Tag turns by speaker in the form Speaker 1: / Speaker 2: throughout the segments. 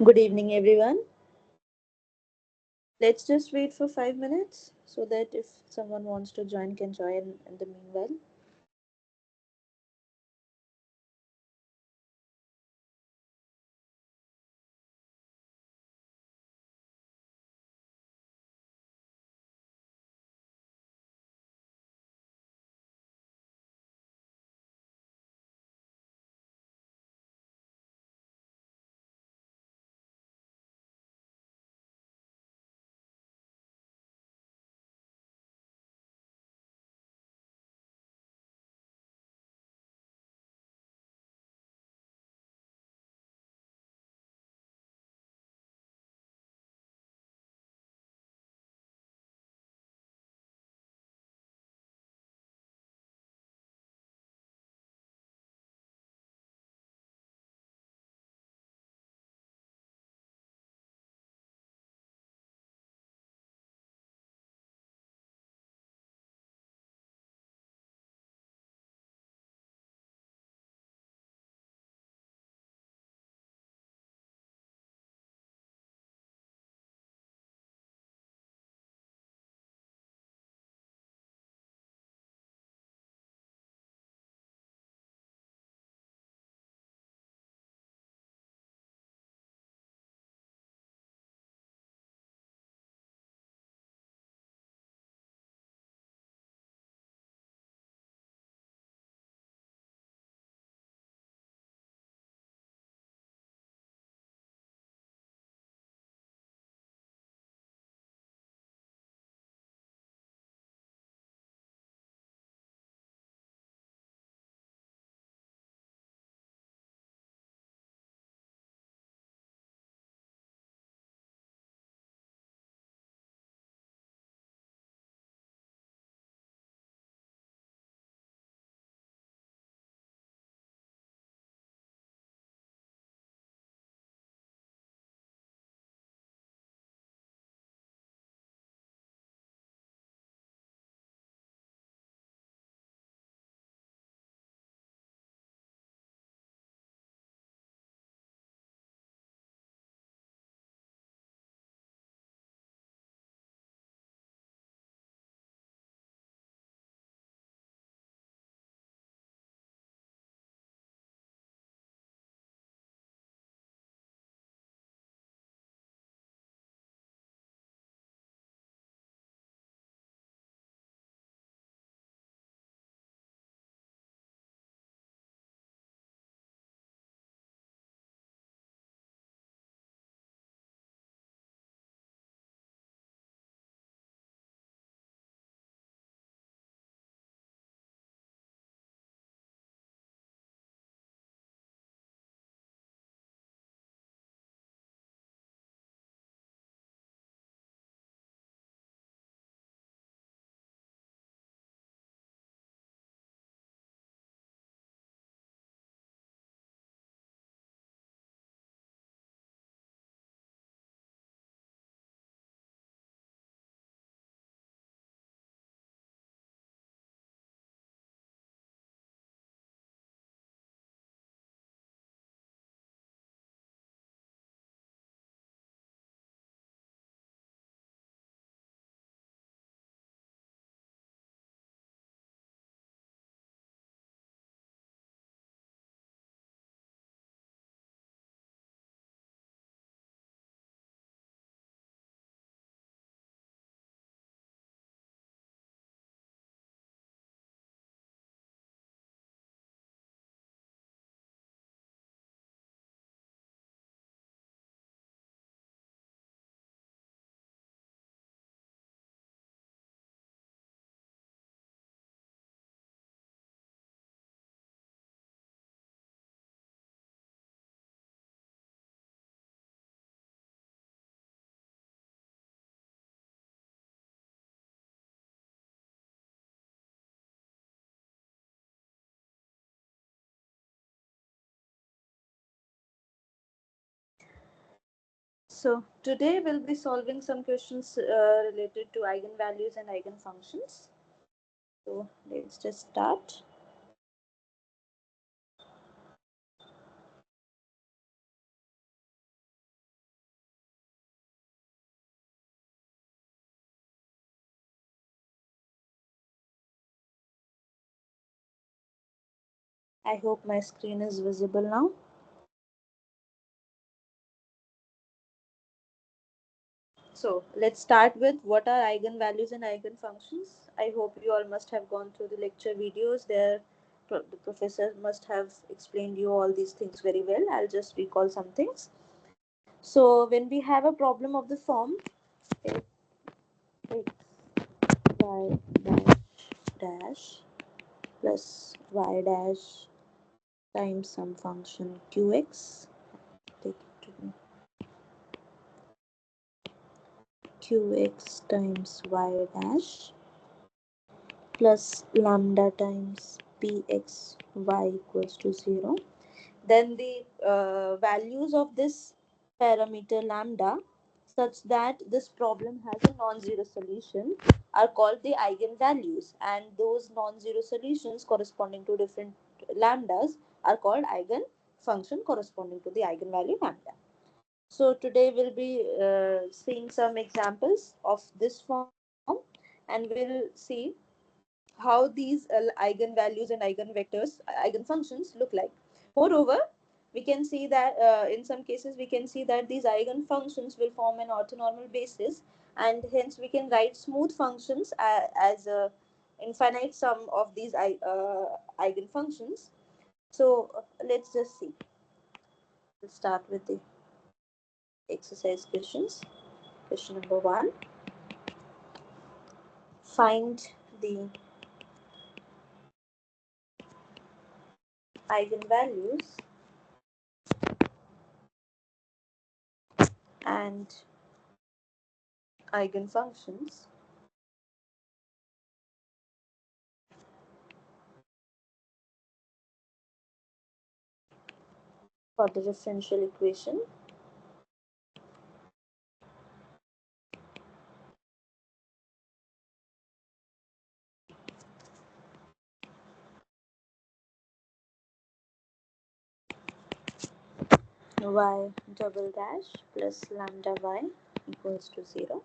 Speaker 1: Good evening, everyone. Let's just wait for 5 minutes so that if someone wants to join, can join in the meanwhile. So, today we'll be solving some questions related to eigenvalues and eigenfunctions. So, let's just start. I hope my screen is visible now. So let's start with what are eigenvalues and eigenfunctions. I hope you all must have gone through the lecture videos. The professor must have explained you all these things very well. I'll just recall some things. So when we have a problem of the form x y dash dash plus y dash times some function qx, take it to be qx times y dash plus lambda times px y equals to 0. Then the values of this parameter lambda such that this problem has a non-zero solution are called the eigenvalues, and those non-zero solutions corresponding to different lambdas are called eigenfunction corresponding to the eigenvalue lambda. So today we'll be seeing some examples of this form, and we'll see how these eigenvalues and eigenvectors, eigenfunctions look like. Moreover, we can see that in some cases we can see that these eigenfunctions will form an orthonormal basis, and hence we can write smooth functions as a infinite sum of these eigenfunctions. So let's just see. We'll start with the exercise questions. Question number 1. Find the eigenvalues and eigenfunctions for the differential equation y double dash plus lambda y equals to 0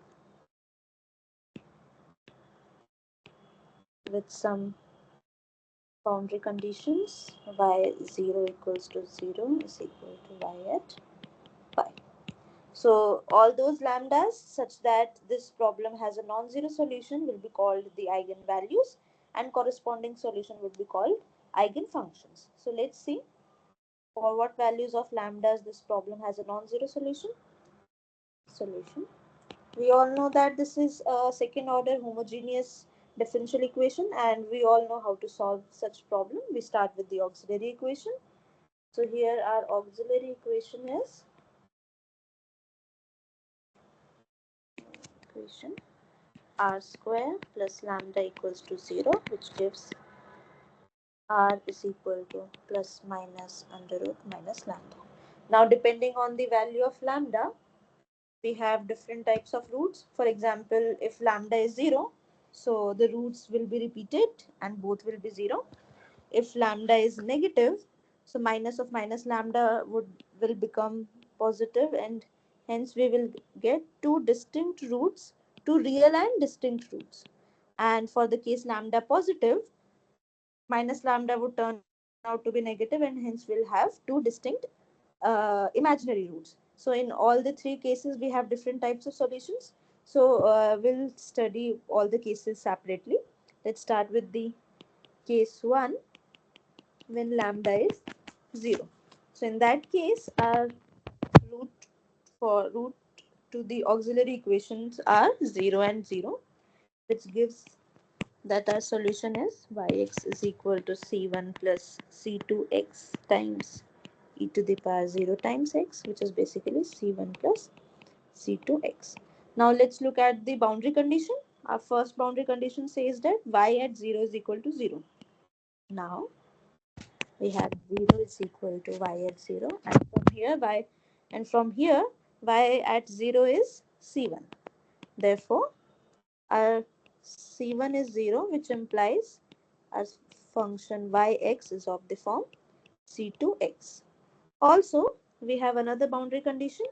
Speaker 1: with some boundary conditions. Y0 equals to 0 is equal to y at pi. So all those lambdas such that this problem has a non-zero solution will be called the eigenvalues, and corresponding solution would be called eigenfunctions. So let's see for what values of lambdas this problem has a non-zero solution. We all know that this is a second order homogeneous differential equation, and we all know how to solve such problem. We start with the auxiliary equation. So here our auxiliary equation is equation r square plus lambda equals to 0, which gives r is equal to plus minus under root minus lambda. Now depending on the value of lambda, we have different types of roots. For example, if lambda is 0, so the roots will be repeated and both will be 0. If lambda is negative, so minus of minus lambda will become positive, and hence we will get two distinct roots, two real and distinct roots. And for the case lambda positive, minus lambda would turn out to be negative, and hence we'll have two distinct imaginary roots. So in all the three cases we have different types of solutions. So we'll study all the cases separately. Let's start with the case 1 when lambda is 0. So in that case our root root to the auxiliary equations are 0 and 0, which gives that our solution is yx is equal to c1 plus c2x times e to the power 0 times x, which is basically c1 plus c2x. Now let's look at the boundary condition. Our first boundary condition says that y at 0 is equal to 0. Now we have 0 is equal to y at 0, and from here y at 0 is c1. Therefore our c1 is 0, which implies our function yx is of the form c2x. Also, we have another boundary condition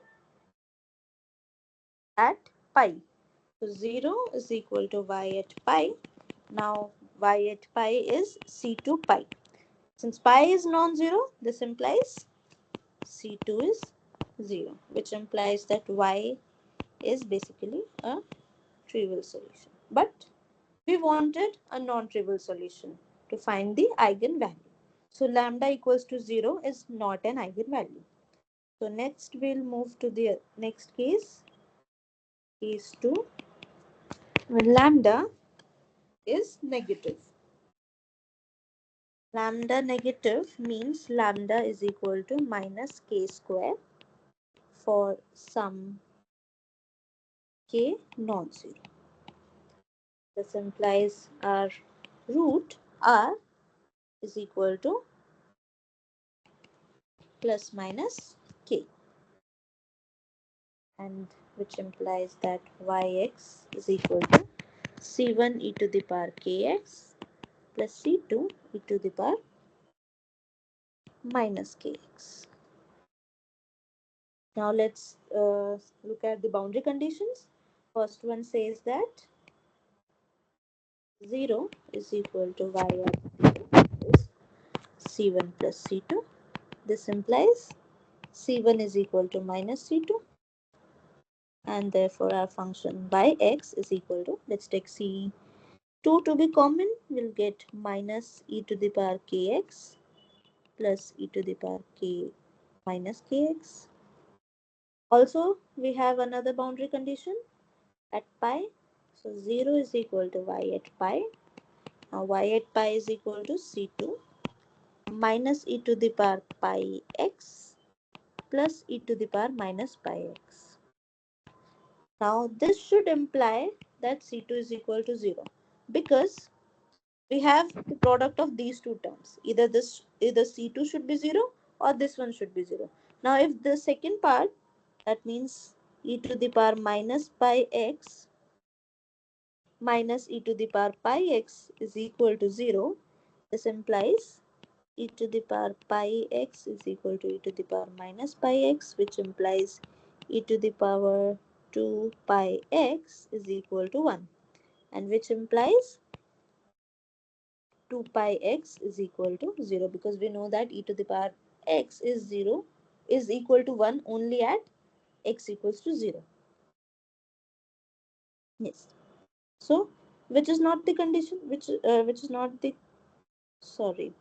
Speaker 1: at pi. So 0 is equal to y at pi. Now y at pi is c2 pi. Since pi is non-zero, this implies C2 is 0, which implies that y is basically a trivial solution. But we wanted a non-trivial solution to find the eigenvalue. So lambda equals to 0 is not an eigenvalue. So next we'll move to the next case, case 2, when lambda is negative. Lambda negative means lambda is equal to minus k square for some k non-zero. This implies our root r is equal to plus minus k, and which implies that yx is equal to c1 e to the power kx plus c2 e to the power minus kx. Now let's look at the boundary conditions. First one says that 0 is equal to y at 0 is c1 plus c2. This implies c1 is equal to minus c2, and therefore our function yx is equal to, let's take c2 to be common, we'll get minus e to the power kx plus e to the power k minus kx. Also, we have another boundary condition at pi. So 0 is equal to y at pi. Now y at pi is equal to c2 minus e to the power pi x plus e to the power minus pi x. Now this should imply that c2 is equal to 0, because we have the product of these two terms. Either c2 should be 0 or this one should be 0. Now if the second part, that means e to the power minus pi x minus e to the power pi x is equal to 0, this implies e to the power pi x is equal to e to the power minus pi x, which implies e to the power 2 pi x is equal to 1, and which implies 2 pi x is equal to 0, because we know that e to the power x is 0 is equal to 1 only at x equals to 0. Yes. So which is not the condition, which is not the, sorry,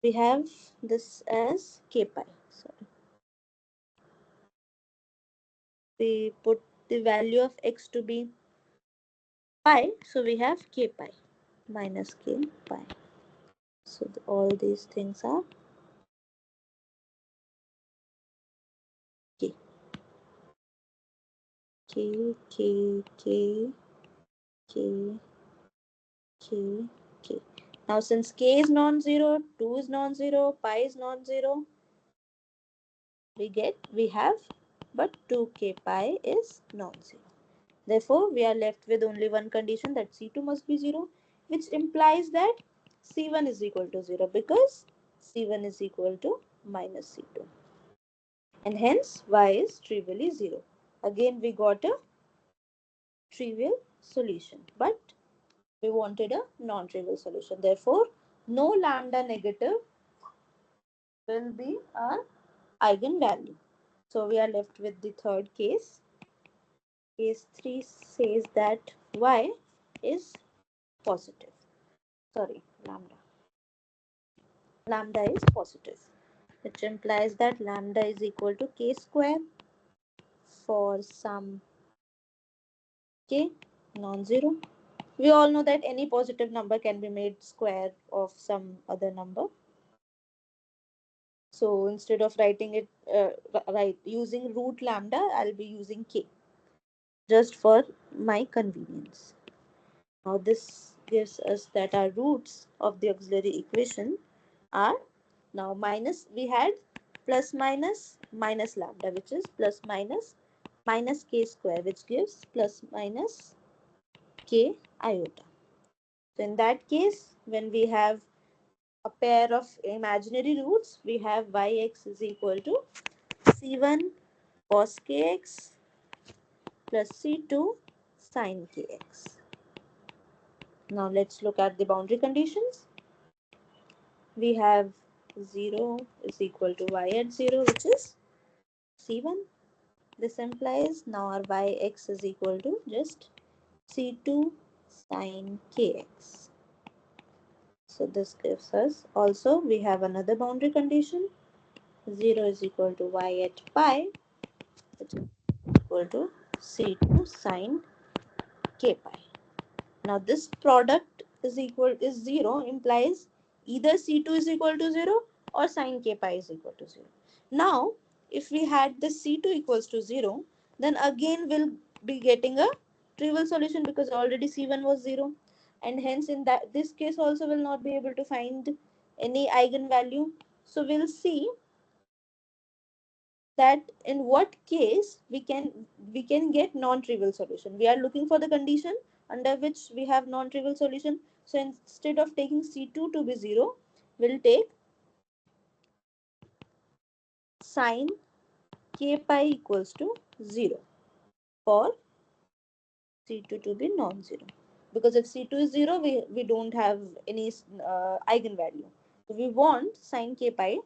Speaker 1: we have this as k pi. Sorry, we put the value of x to be pi, so we have k pi minus k pi. So all these things are k, k, k, k, k, k, k. Now since k is non-zero, 2 is non-zero, pi is non-zero, we have, but 2k pi is non-zero. Therefore, we are left with only one condition, that C2 must be 0, which implies that C1 is equal to 0, because C1 is equal to minus C2. And hence, y is trivially 0. Again, we got a trivial solution, but we wanted a non-trivial solution. Therefore, no lambda negative will be our eigenvalue. So, we are left with the third case. Case 3 says that y is positive. Sorry, lambda. Lambda is positive, which implies that lambda is equal to k square for some k non-zero. We all know that any positive number can be made square of some other number. So instead of writing it using root lambda, I'll be using k just for my convenience. Now this gives us that our roots of the auxiliary equation are, now minus, we had plus minus minus lambda, which is plus minus minus k square, which gives plus minus k iota. So in that case, when we have a pair of imaginary roots, we have yx is equal to c1 cos kx plus c2 sin kx. Now let's look at the boundary conditions. we have 0 is equal to y at 0, which is c1. This implies now our yx is equal to just c2 sine kx. So this gives us, also we have another boundary condition, 0 is equal to y at pi, which is equal to c2 sine k pi. Now this product is 0 implies either c2 is equal to 0 or sine k pi is equal to 0. Now if we had this c2 equals to 0, then again we'll be getting a trivial solution because already c1 was 0, and hence in that this case also will not be able to find any eigenvalue. So we'll see that in what case we can get non-trivial solution. We are looking for the condition under which we have non-trivial solution. So instead of taking c2 to be 0, we'll take sine k pi equals to 0 for c2 to be non-zero, because if c2 is 0, we don't have any eigenvalue. So we want sine k pi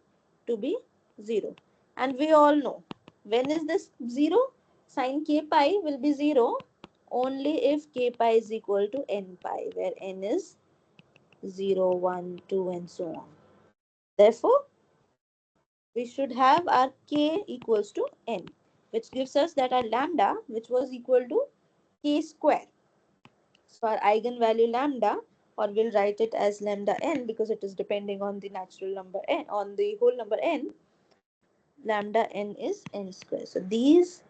Speaker 1: to be 0, and we all know when is this 0, sine k pi will be 0 only if k pi is equal to n pi, where n is 0, 1, 2 and so on. Therefore we should have our k equals to n, which gives us that our lambda, which was equal to k square. So our eigenvalue lambda, or we'll write it as lambda n because it is depending on the natural number n, on the whole number n, lambda n is n square. So these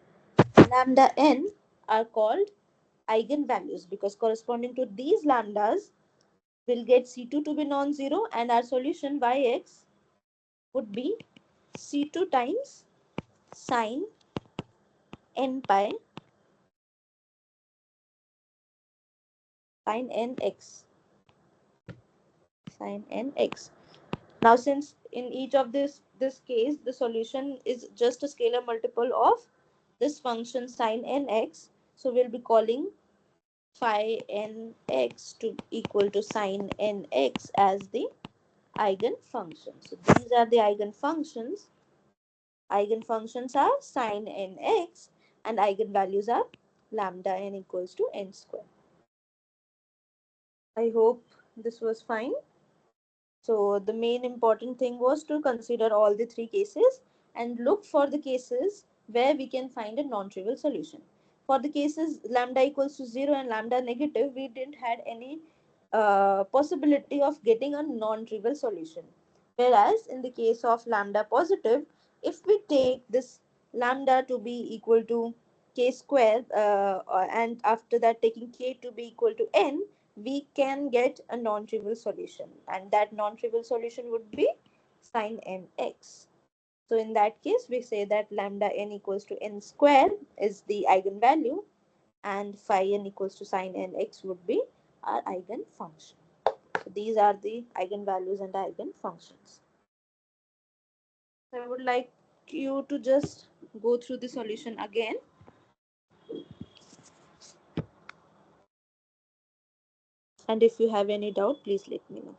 Speaker 1: lambda n are called eigenvalues because corresponding to these lambdas, we'll get c2 to be non-zero, and our solution yx would be c2 times sine n pi sine nx. Now, since in each of this case, the solution is just a scalar multiple of this function sine nx, so we'll be calling phi nx to equal to sine nx as the eigenfunction. So these are the eigenfunctions. Eigenfunctions are sine nx, and eigenvalues are lambda n equals to n square. I hope this was fine. So the main important thing was to consider all the three cases and look for the cases where we can find a non-trivial solution. For the cases lambda equals to 0 and lambda negative, we didn't had any possibility of getting a non-trivial solution. Whereas in the case of lambda positive, if we take this lambda to be equal to k square, and after that taking k to be equal to n, we can get a non-trivial solution, and that non-trivial solution would be sine nx. So in that case, we say that lambda n equals to n square is the eigenvalue, and phi n equals to sine nx would be our eigenfunction. So these are the eigenvalues and eigenfunctions. So I would like you to just go through the solution again, and if you have any doubt, please let me know.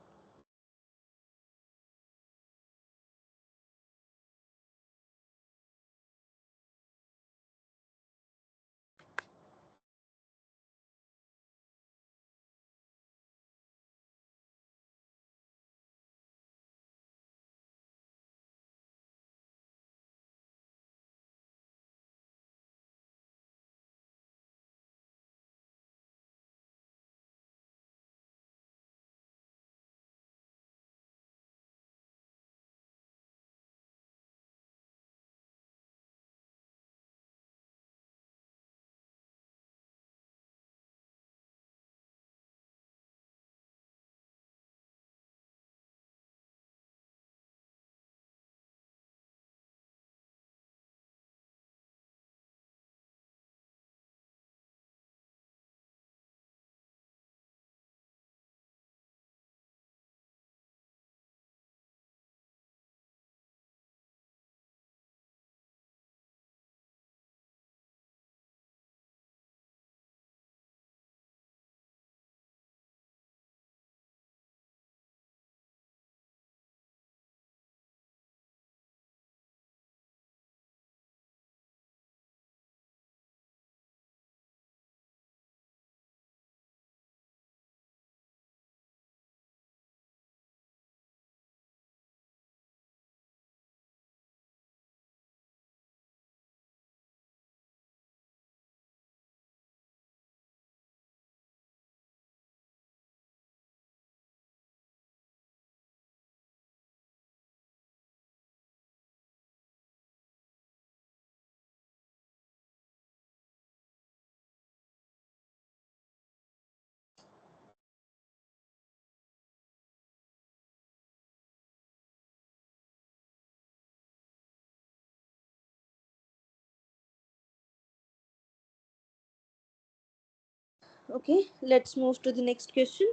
Speaker 1: Okay, let's move to the next question.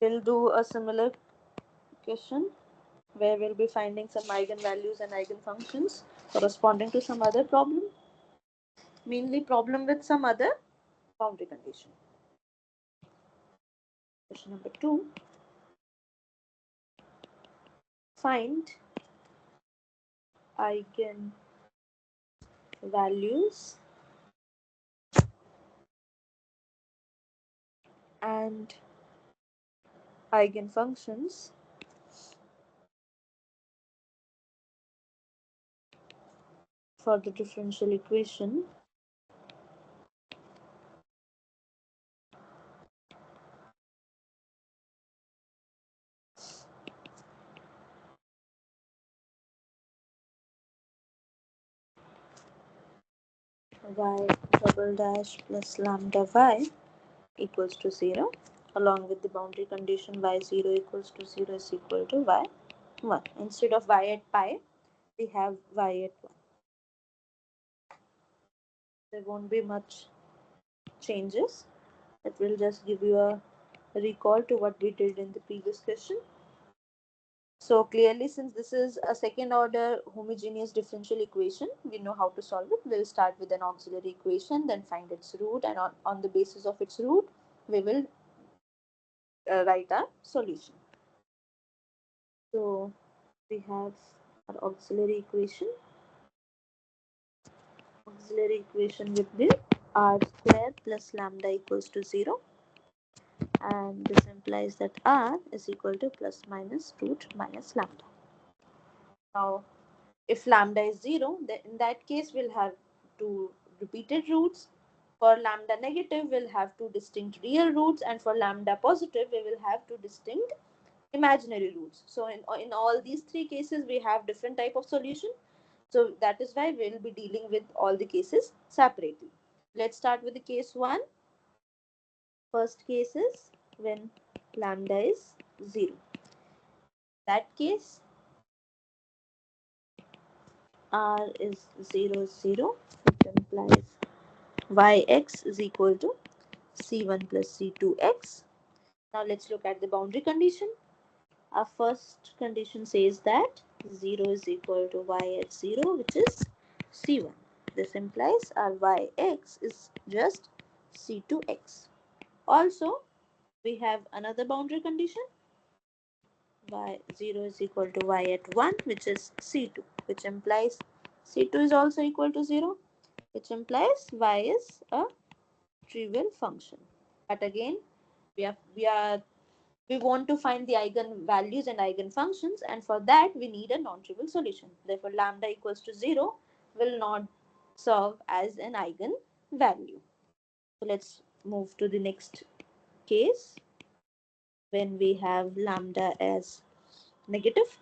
Speaker 1: We'll do a similar question where we'll be finding some eigenvalues and eigenfunctions corresponding to some other problem, mainly problem with some other boundary condition. Question number 2. Find eigenvalues and eigenfunctions for the differential equation y double dash plus lambda y equals to 0, along with the boundary condition y0 equals to 0 is equal to y1. Instead of y at pi, we have y at 1. There won't be much changes. It will just give you a recall to what we did in the previous question. So clearly, since this is a second order homogeneous differential equation, we know how to solve it. We'll start with an auxiliary equation, then find its root, and on the basis of its root, we will write our solution. So we have our auxiliary equation. Auxiliary equation would be r square plus lambda equals to 0, and this implies that r is equal to plus minus root minus lambda. Now, if lambda is 0, then in that case we'll have two repeated roots. For lambda negative, we'll have two distinct real roots, and for lambda positive, we will have two distinct imaginary roots. So in all these three cases, we have different type of solution. So that is why we'll be dealing with all the cases separately. Let's start with the case 1. First case is when lambda is 0. That case, r is 0, 0, which implies yx is equal to c1 plus c2x. Now let's look at the boundary condition. Our first condition says that 0 is equal to y at 0, which is c1. This implies our yx is just c2x. Also, we have another boundary condition. Y0 is equal to y at 1, which is c2, which implies c2 is also equal to 0, which implies y is a trivial function. But again, we are we are we want to find the eigenvalues and eigenfunctions, and for that we need a non-trivial solution. Therefore, lambda equals to 0 will not serve as an eigenvalue. So let's move to the next case when we have lambda as negative.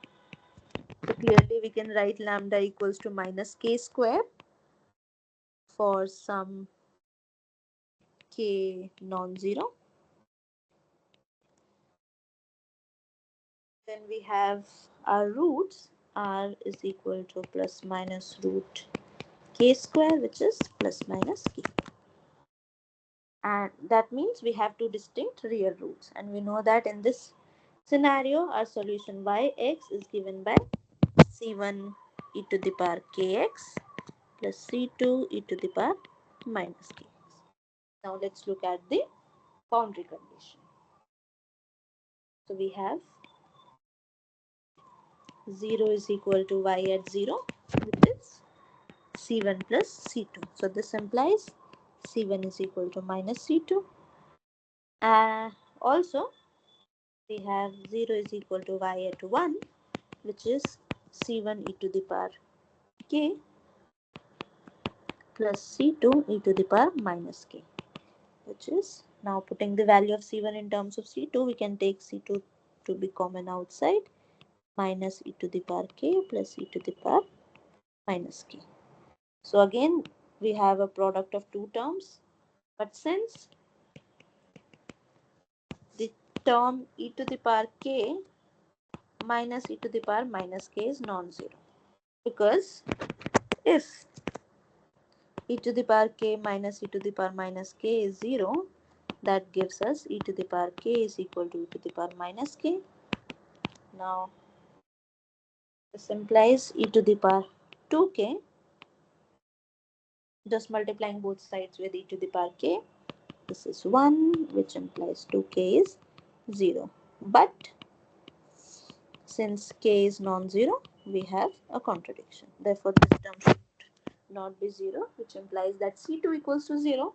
Speaker 1: So clearly we can write lambda equals to minus k square for some k non-zero. Then we have our roots. R is equal to plus minus root k square, which is plus minus k. And that means we have two distinct real roots. And we know that in this scenario, our solution yx is given by c1 e to the power kx plus c2 e to the power minus kx. Now let's look at the boundary condition. So we have 0 is equal to y at 0, which is c1 plus c2. So this implies c1 is equal to minus c2. Also, we have 0 is equal to y at 1, which is c1 e to the power k plus c2 e to the power minus k, which is, now putting the value of c1 in terms of c2, we can take c2 to be common outside, minus e to the power k plus e to the power minus k. So again, we have a product of two terms, but since the term e to the power k minus e to the power minus k is non-zero, because if e to the power k minus e to the power minus k is 0, that gives us e to the power k is equal to e to the power minus k. Now this implies e to the power 2k, just multiplying both sides with e to the power k. This is 1, which implies 2k is 0. But since k is non-zero, we have a contradiction. Therefore, this term should not be 0, which implies that C2 equals to 0,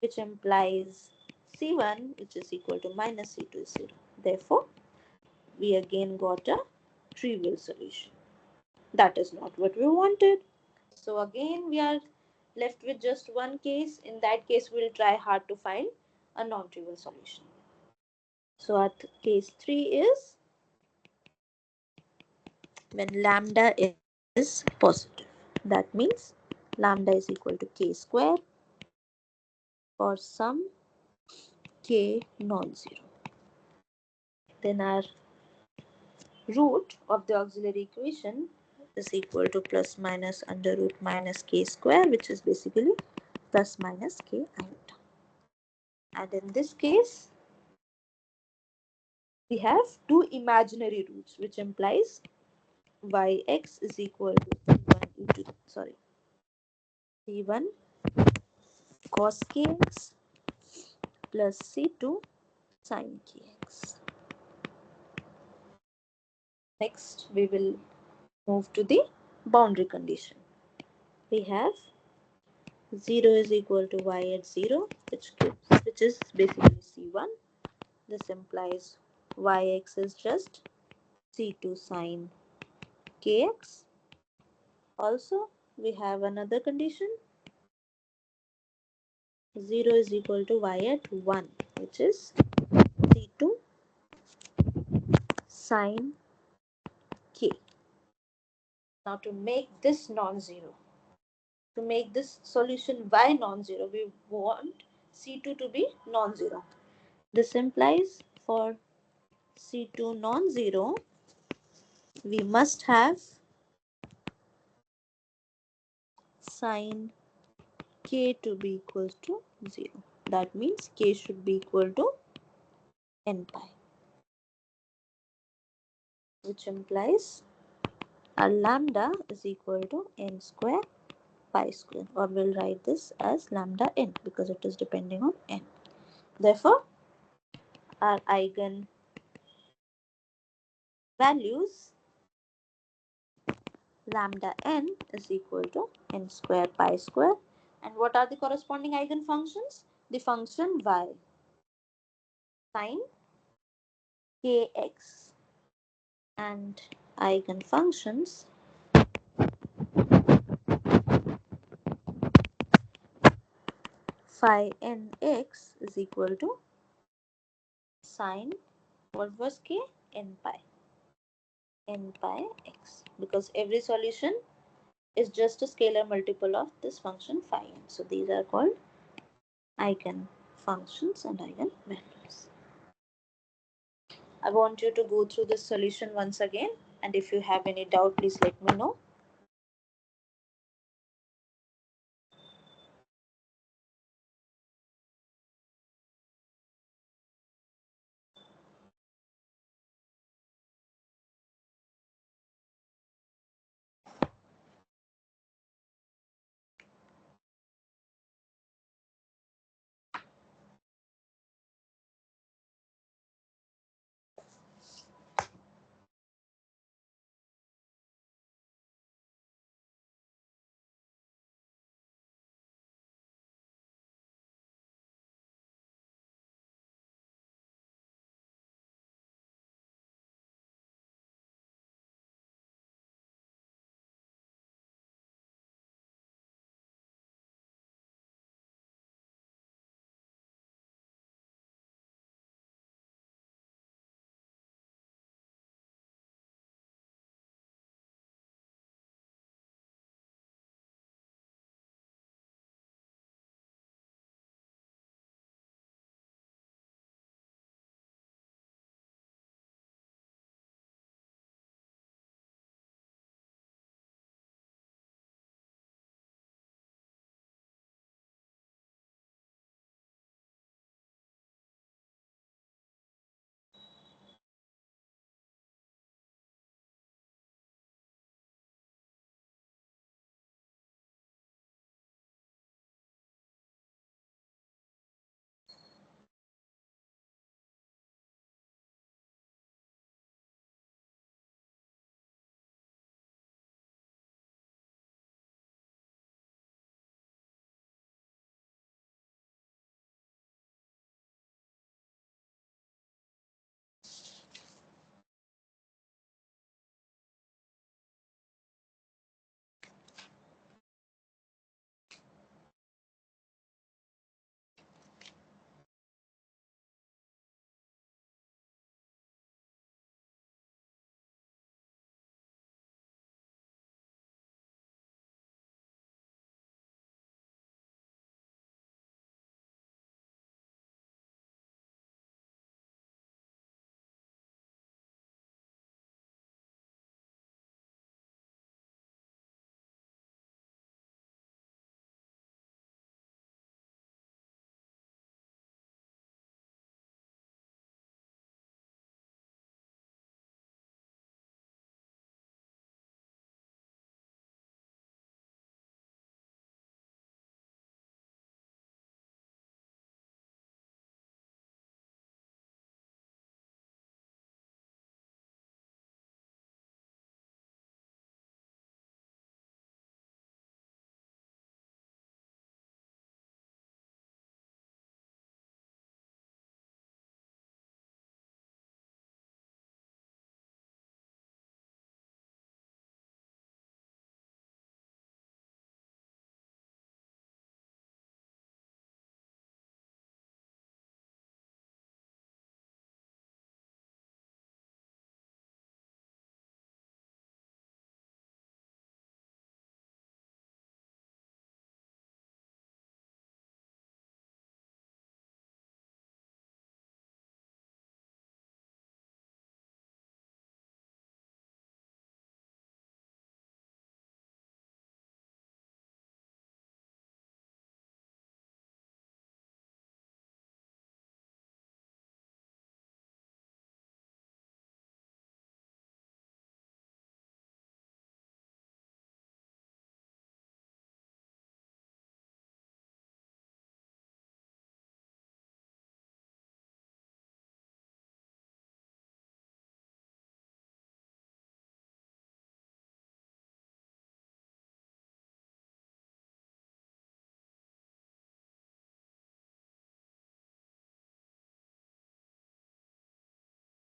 Speaker 1: which implies C1, which is equal to minus C2 is 0. Therefore, we again got a trivial solution. That is not what we wanted. So again, we are left with just one case. In that case, we'll try hard to find a non-trivial solution. So our case 3 is when lambda is positive. That means lambda is equal to k square for some k non-zero. Then our root of the auxiliary equation is equal to plus minus under root minus k square, which is basically plus minus k iota. And in this case, we have two imaginary roots, which implies yx is equal to c1 cos kx plus c2 sin kx. Next, we will move to the boundary condition. We have 0 is equal to y at 0, which is basically c1. This implies yx is just c2 sine kx. Also, we have another condition. 0 is equal to y at 1, which is c2 sine k. Now, to make this non-zero, to make this solution y non-zero, we want c2 to be non-zero. This implies for c2 non-zero, we must have sine k to be equal to 0. That means k should be equal to n pi, which implies our lambda is equal to n square pi square, or we'll write this as lambda n because it is depending on n. Therefore, our eigen values lambda n is equal to n square pi square. And what are the corresponding eigenfunctions? The function y sine kx and eigenfunctions phi nx is equal to sine, what was k? N pi x, because every solution is just a scalar multiple of this function phi n. So these are called eigenfunctions and eigenvalues. I want you to go through this solution once again, and if you have any doubt, please let me know.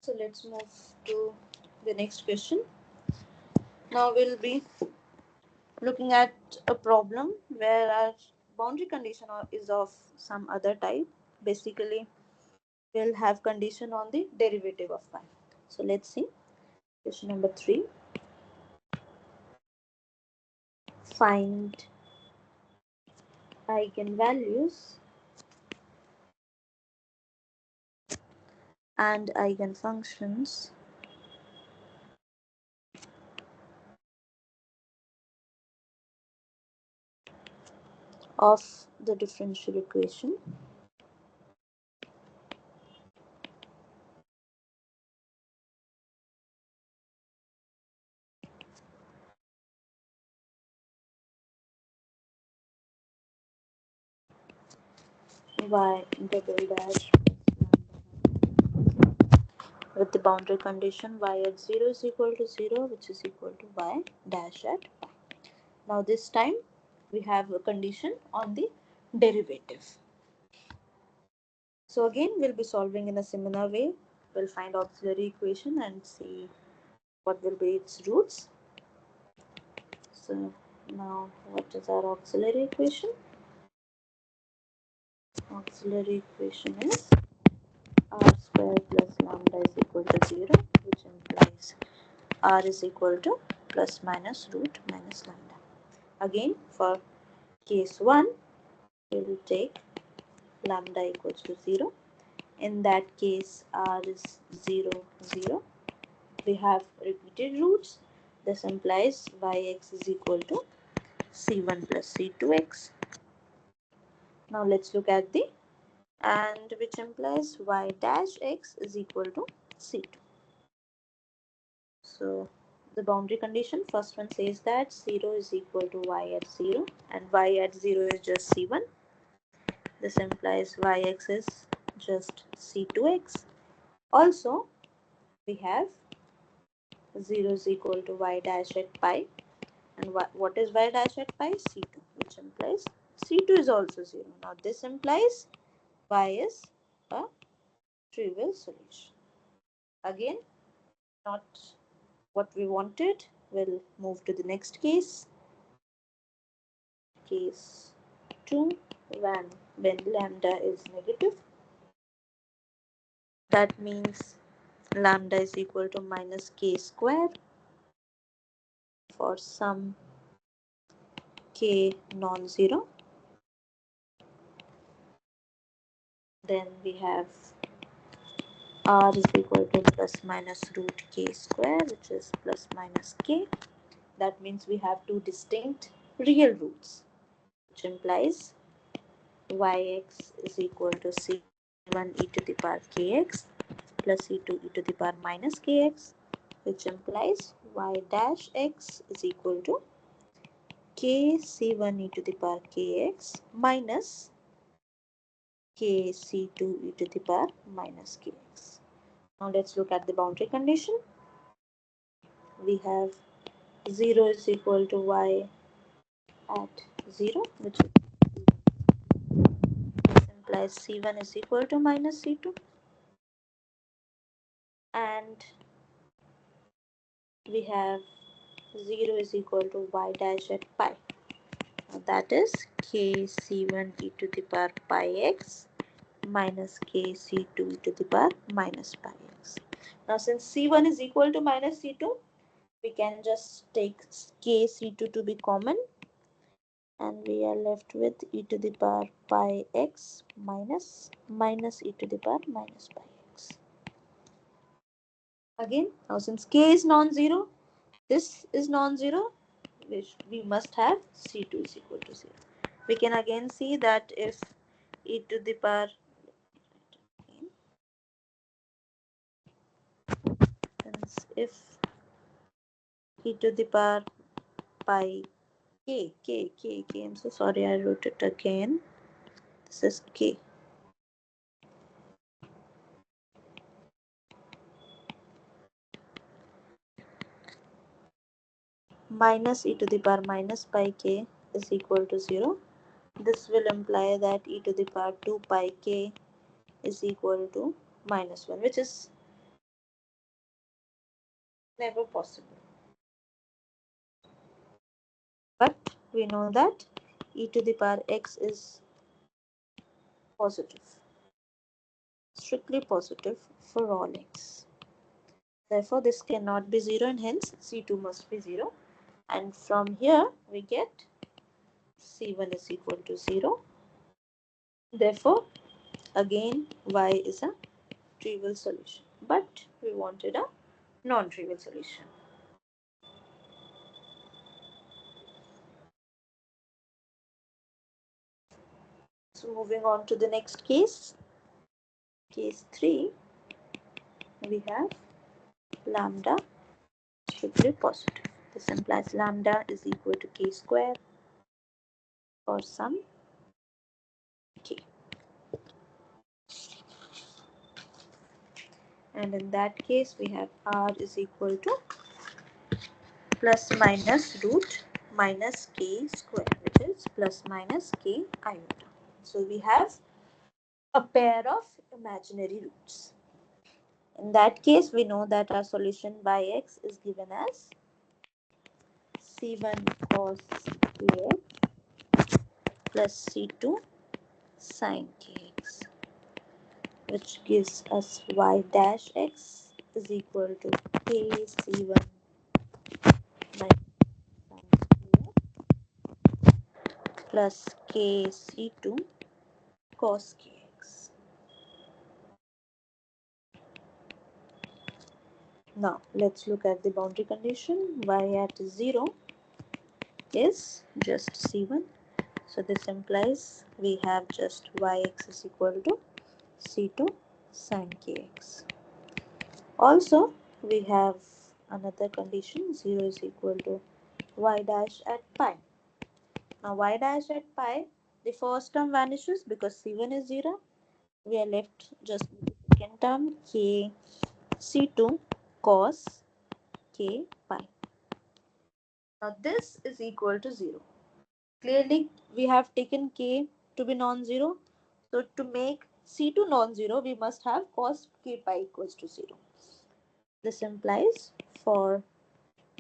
Speaker 1: So let's move to the next question. Now we'll be looking at a problem where our boundary condition is of some other type. Basically, we'll have condition on the derivative of y. So let's see. Question number 3. Find eigenvalues and eigenfunctions of the differential equation y double dash with the boundary condition y at 0 is equal to 0, which is equal to y dash at pi. Now this time we have a condition on the derivative. So again we'll be solving in a similar way. We'll find auxiliary equation and see what will be its roots. So now what is our auxiliary equation? Auxiliary equation is r square plus lambda is equal to 0, which implies r is equal to plus minus root minus lambda. Again, for case 1, we will take lambda equals to 0. In that case, r is 0, 0. We have repeated roots. This implies yx is equal to c1 plus c2x. Now let's look at the and which implies y dash x is equal to c2. So the boundary condition, first one says that 0 is equal to y at 0 and y at 0 is just c1. This implies yx is just c2x. Also, we have 0 is equal to y dash at pi. And what is y dash at pi? c2, which implies c2 is also 0. Now this implies y is a trivial solution. Again, not what we wanted. We'll move to the next case. Case 2, when lambda is negative. That means lambda is equal to minus k square for some k non-zero. Then we have r is equal to plus minus root k square, which is plus minus k. That means we have two distinct real roots, which implies yx is equal to c1 e to the power kx plus c2 e to the power minus kx, which implies y dash x is equal to k c1 e to the power kx minus k c2 e to the power minus kx. Now let's look at the boundary condition. We have 0 is equal to y at 0, which implies c1 is equal to minus c2, and we have 0 is equal to y dash at pi. Now that is k c1 e to the power pi x minus k c2 e to the power minus pi x. Now since c1 is equal to minus c2, we can just take k c2 to be common, and we are left with e to the power pi x minus e to the power minus pi x. Again, now since k is non-zero, this is non-zero, which we must have c2 is equal to 0. We can again see that if e to the power if e to the power pi k, I'm so sorry, I wrote it again. This is k. Minus e to the power minus pi k is equal to 0. This will imply that e to the power 2 pi k is equal to minus 1, which is Never possible. But we know that e to the power x is positive, strictly positive for all x. Therefore, this cannot be 0 and hence C2 must be 0. And from here we get C1 is equal to 0. Therefore, again y is a trivial solution. But we wanted a non-trivial solution. So moving on to the next case. Case 3, we have lambda strictly positive. This implies lambda is equal to k square for some k. And in that case, we have r is equal to plus minus root minus k square, which is plus minus k iota. So we have a pair of imaginary roots. In that case, we know that our solution by x is given as c1 cos kx plus c2 sin kx, which gives us y dash x is equal to k c1 minus sin kx plus k c2 cos kx. Now let's look at the boundary condition. Y at 0 is just c1. So this implies we have just yx is equal to c2 sin kx. Also, we have another condition, 0 is equal to y dash at pi. Now y dash at pi, the first term vanishes because c1 is 0. We are left just with the second term, k c2 cos k pi. Now this is equal to 0. Clearly, we have taken k to be non-zero. So to make c2 non-zero, we must have cos k pi equals to 0. This implies for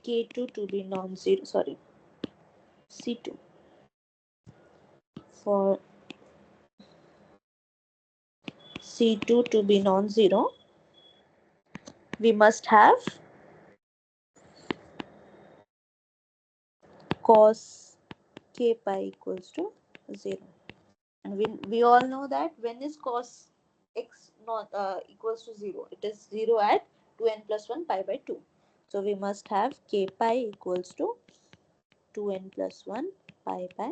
Speaker 1: k2 to be non-zero, sorry, c2. For c2 to be non-zero, we must have cos k pi equals to 0. And we all know that when is cos x not equals to 0, it is 0 at 2n plus 1 pi by 2. So we must have k pi equals to 2n plus 1 pi by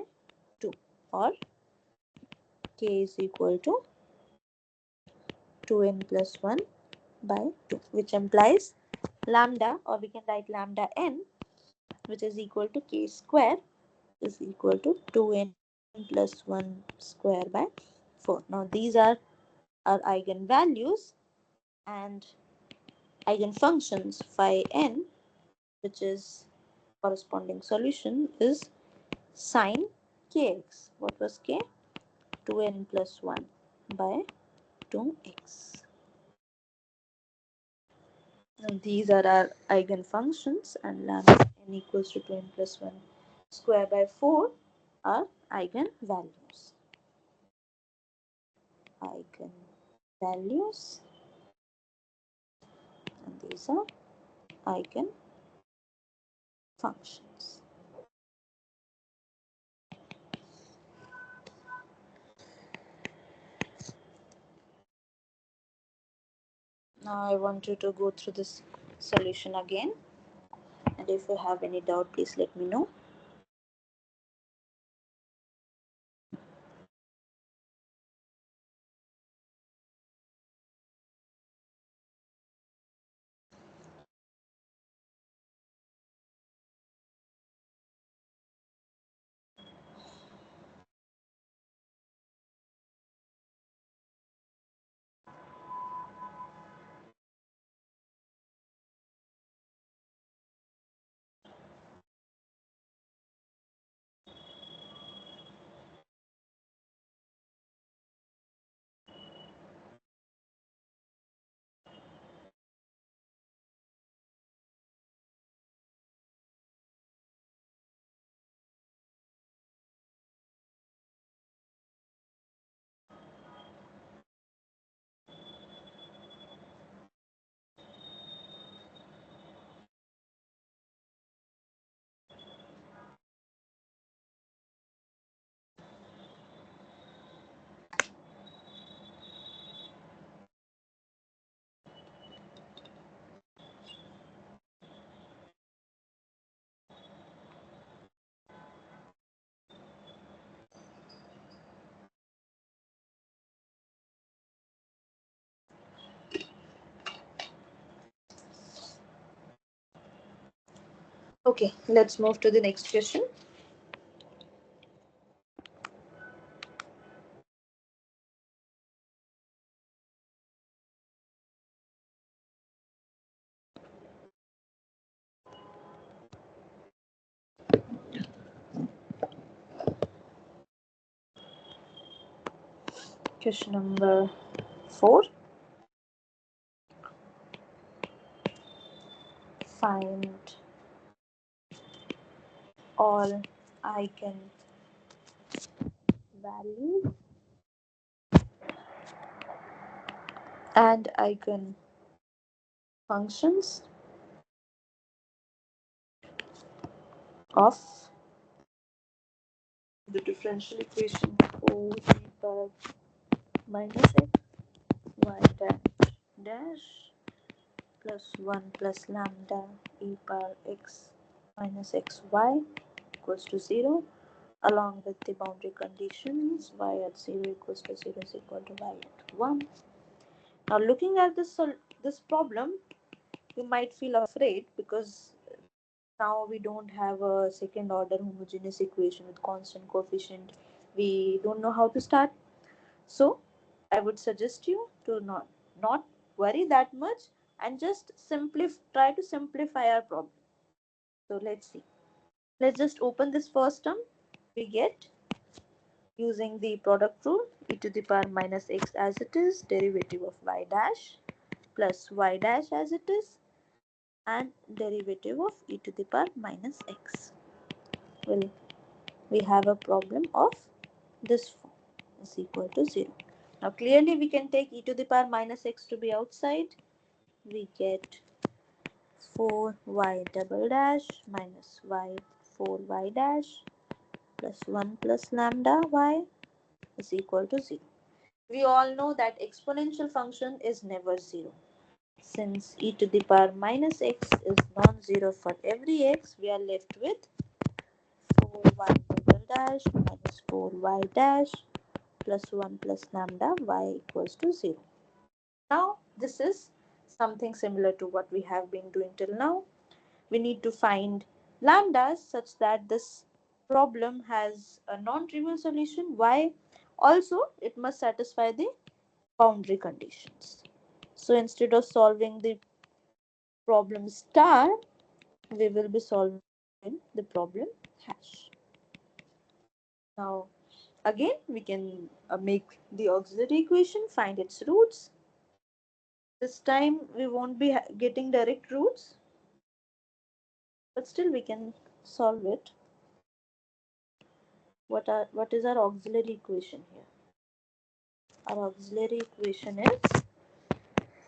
Speaker 1: 2, or k is equal to 2n plus 1 by 2, which implies lambda, or we can write lambda n, which is equal to k square, is equal to 2n plus 1 square by 4. Now these are our eigenvalues, and eigenfunctions phi n, which is corresponding solution, is sine kx. What was k? 2n plus 1 by 2x. Now these are our eigenfunctions, and lambda n equals to 2n plus 1 square by 4 are eigenvalues. Eigenvalues, and these are eigenfunctions. Now I want you to go through this solution again, and if you have any doubt, please let me know. Okay, let's move to the next question. Question number 4. Find all eigenvalues and eigenfunctions of the differential equation 4e power minus x y dash plus 1 plus lambda e power x minus xy equals to 0, along with the boundary conditions y at 0 equals to 0 is equal to y at 1. Now looking at this problem, you might feel afraid because now we don't have a second order homogeneous equation with constant coefficient. We don't know how to start. So I would suggest you to not worry that much and just try to simplify our problem. So let's see. Let's just open this first term. We get, using the product rule, e to the power minus x as it is, derivative of y dash plus y dash as it is, and derivative of e to the power minus x. Well, we have a problem of this form is equal to 0. Now clearly we can take e to the power minus x to be outside. We get 4y double dash minus y 4y dash plus 1 plus lambda y is equal to 0. We all know that exponential function is never 0. Since e to the power minus x is non-zero for every x, we are left with 4y double dash minus 4y dash plus 1 plus lambda y equals to 0. Now, this is something similar to what we have been doing till now. We need to find lambdas such that this problem has a non-trivial solution. Why? Also, it must satisfy the boundary conditions. So instead of solving the problem star, we will be solving the problem hash. Now, again, we can make the auxiliary equation, find its roots. This time we won't be getting direct roots, but still we can solve it. What is our auxiliary equation here? Our auxiliary equation is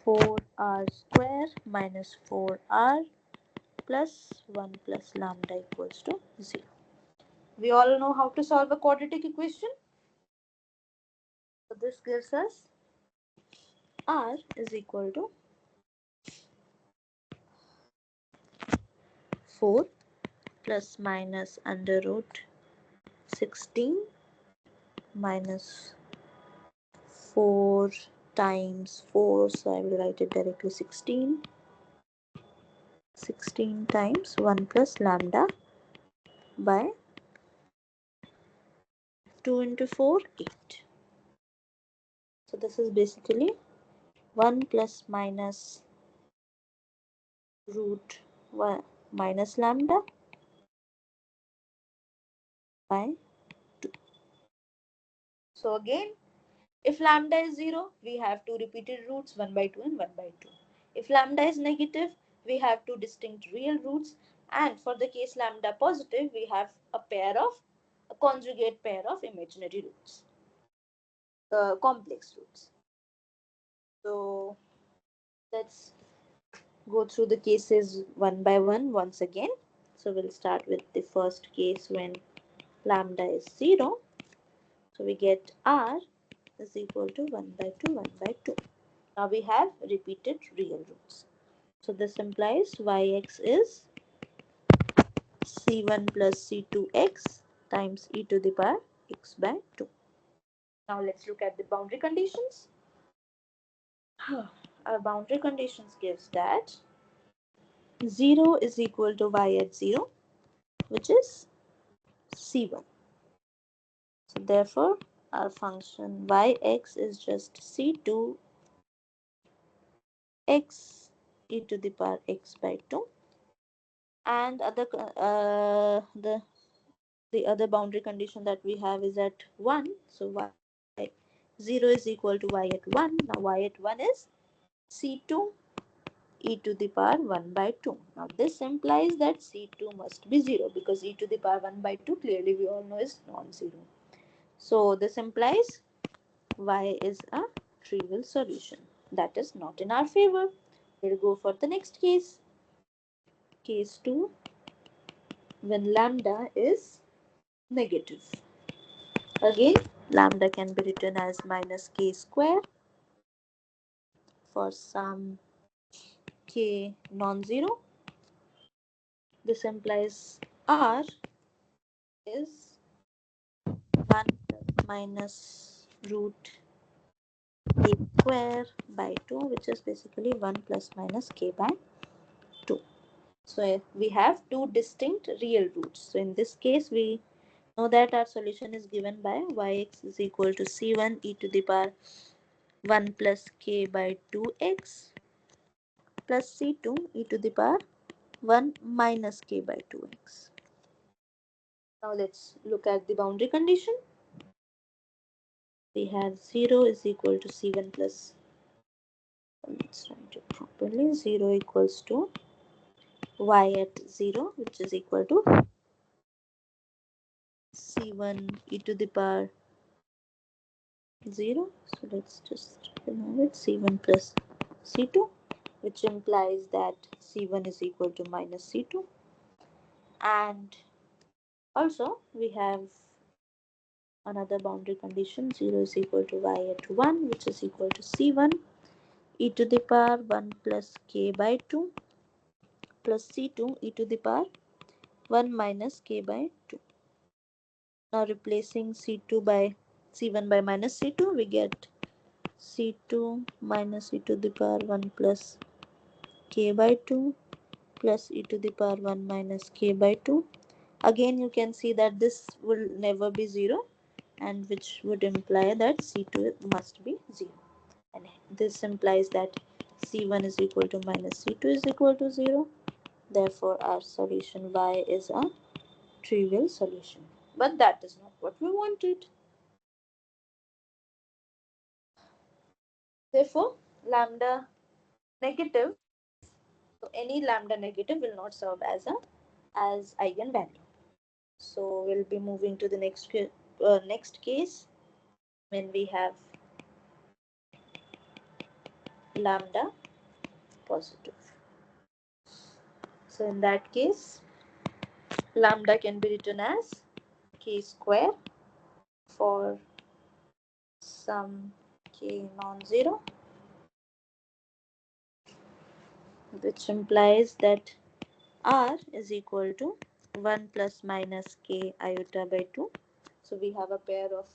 Speaker 1: 4r square minus 4r plus 1 plus lambda equals to 0. We all know how to solve a quadratic equation. So this gives us r is equal to 4 plus minus under root 16 minus 4 times 4, so I will write it directly 16 times 1 plus lambda by 2 into 4 8. So this is basically 1 plus minus root 1 minus lambda by 2. So again, if lambda is 0, we have two repeated roots 1 by 2 and 1 by 2. If lambda is negative, we have two distinct real roots, and for the case lambda positive, we have a conjugate pair of imaginary roots, complex roots. So let's go through the cases one by one once again. So we'll start with the first case when lambda is 0. So we get r is equal to 1 by 2, 1 by 2. Now we have repeated real roots. So this implies yx is c1 plus c2x times e to the power x by 2. Now let's look at the boundary conditions. Our boundary conditions gives that 0 is equal to y at 0, which is c1. So therefore, our function yx is just c2 x e to the power x by 2, and the other boundary condition that we have is at 1. So y0 is equal to y at 1. Now y at 1 is c2 e to the power 1 by 2. Now this implies that c2 must be 0, because e to the power 1 by 2 clearly we all know is non-zero. So this implies y is a trivial solution. That is not in our favor. We'll go for the next case. Case 2, when lambda is negative. Again, lambda can be written as minus k square for some k non-zero. This implies r is 1 plus minus root k square by 2, which is basically 1 plus minus k by 2. So we have two distinct real roots. So in this case, we know that our solution is given by yx is equal to c1 e to the power 1 plus k by 2x plus c2 e to the power 1 minus k by 2x. Now let's look at the boundary condition. We have 0 is equal to c1 plus, let's write it properly, 0 equals to y at 0, which is equal to c1 e to the power 0. So let's just remove it, c1 plus c2, which implies that c1 is equal to minus c2. And also we have another boundary condition, 0 is equal to y at 1, which is equal to c1 e to the power 1 plus k by 2 plus c2 e to the power 1 minus k by 2. Now replacing c2 by c1 by minus c2, we get c2 minus e to the power 1 plus k by 2 plus e to the power 1 minus k by 2. Again, you can see that this will never be 0, and which would imply that c2 must be 0. And this implies that c1 is equal to minus c2 is equal to 0. Therefore, our solution y is a trivial solution. But that is not what we wanted. Therefore, lambda negative, so any lambda negative will not serve as a as eigenvalue. So we'll be moving to the next case when we have lambda positive. So in that case, lambda can be written as k square for some k non-zero, which implies that r is equal to 1 plus minus k iota by 2. So we have a pair of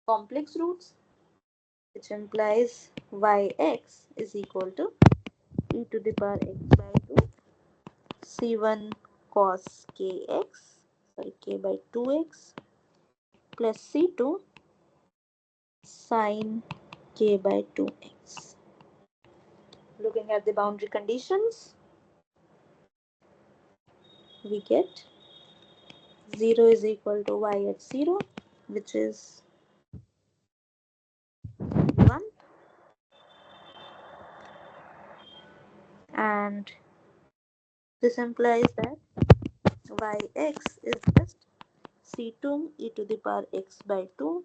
Speaker 1: complex roots, which implies yx is equal to e to the power x by 2 c1 cos kx, sorry, k by 2x plus c2 sin k by 2x. Looking at the boundary conditions, we get 0 is equal to y at 0, which is 1, and this implies that yx is just c2 e to the power x by 2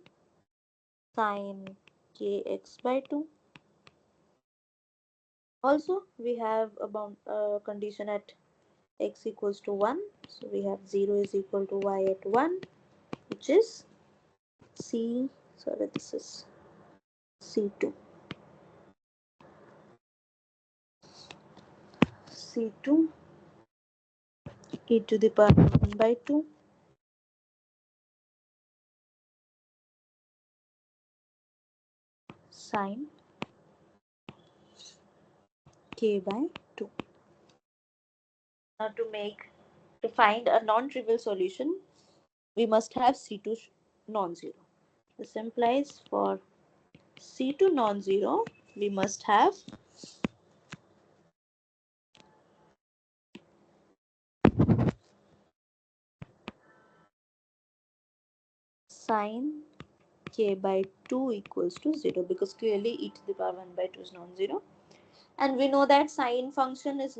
Speaker 1: sin kx by 2. Also, we have a condition at x equals to 1. So we have 0 is equal to y at 1, which is this is c2. c2 e to the power 1 by 2 sine k by 2. To find a non-trivial solution, we must have C2 non-zero. This implies for C2 non-zero, we must have sine k by 2 equals to 0, because clearly e to the power 1 by 2 is non-zero. And we know that sine function is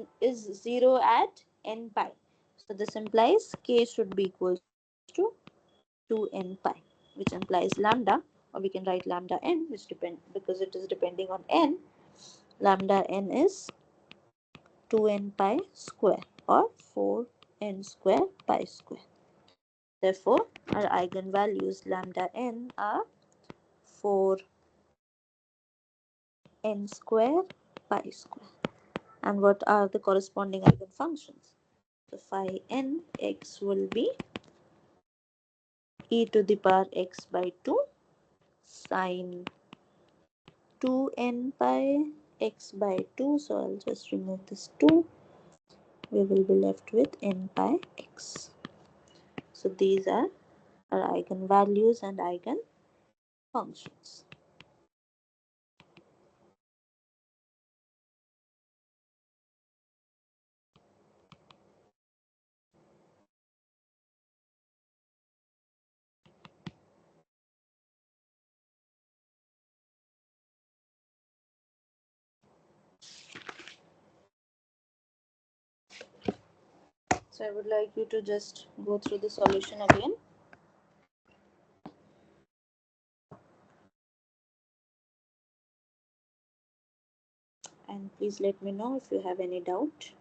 Speaker 1: 0 at n pi. So this implies k should be equals to 2n pi, which implies lambda, or we can write lambda n, which depend, because it is depending on n. Lambda n is 2n pi square, or 4n square pi square. Therefore, our eigenvalues lambda n are 4n square pi square. And what are the corresponding eigenfunctions? So phi n x will be e to the power x by 2 sine 2n pi x by 2. So I'll just remove this 2. We will be left with n pi x. So these are our eigenvalues and eigenfunctions. So I would like you to just go through the solution again. And please let me know if you have any doubt.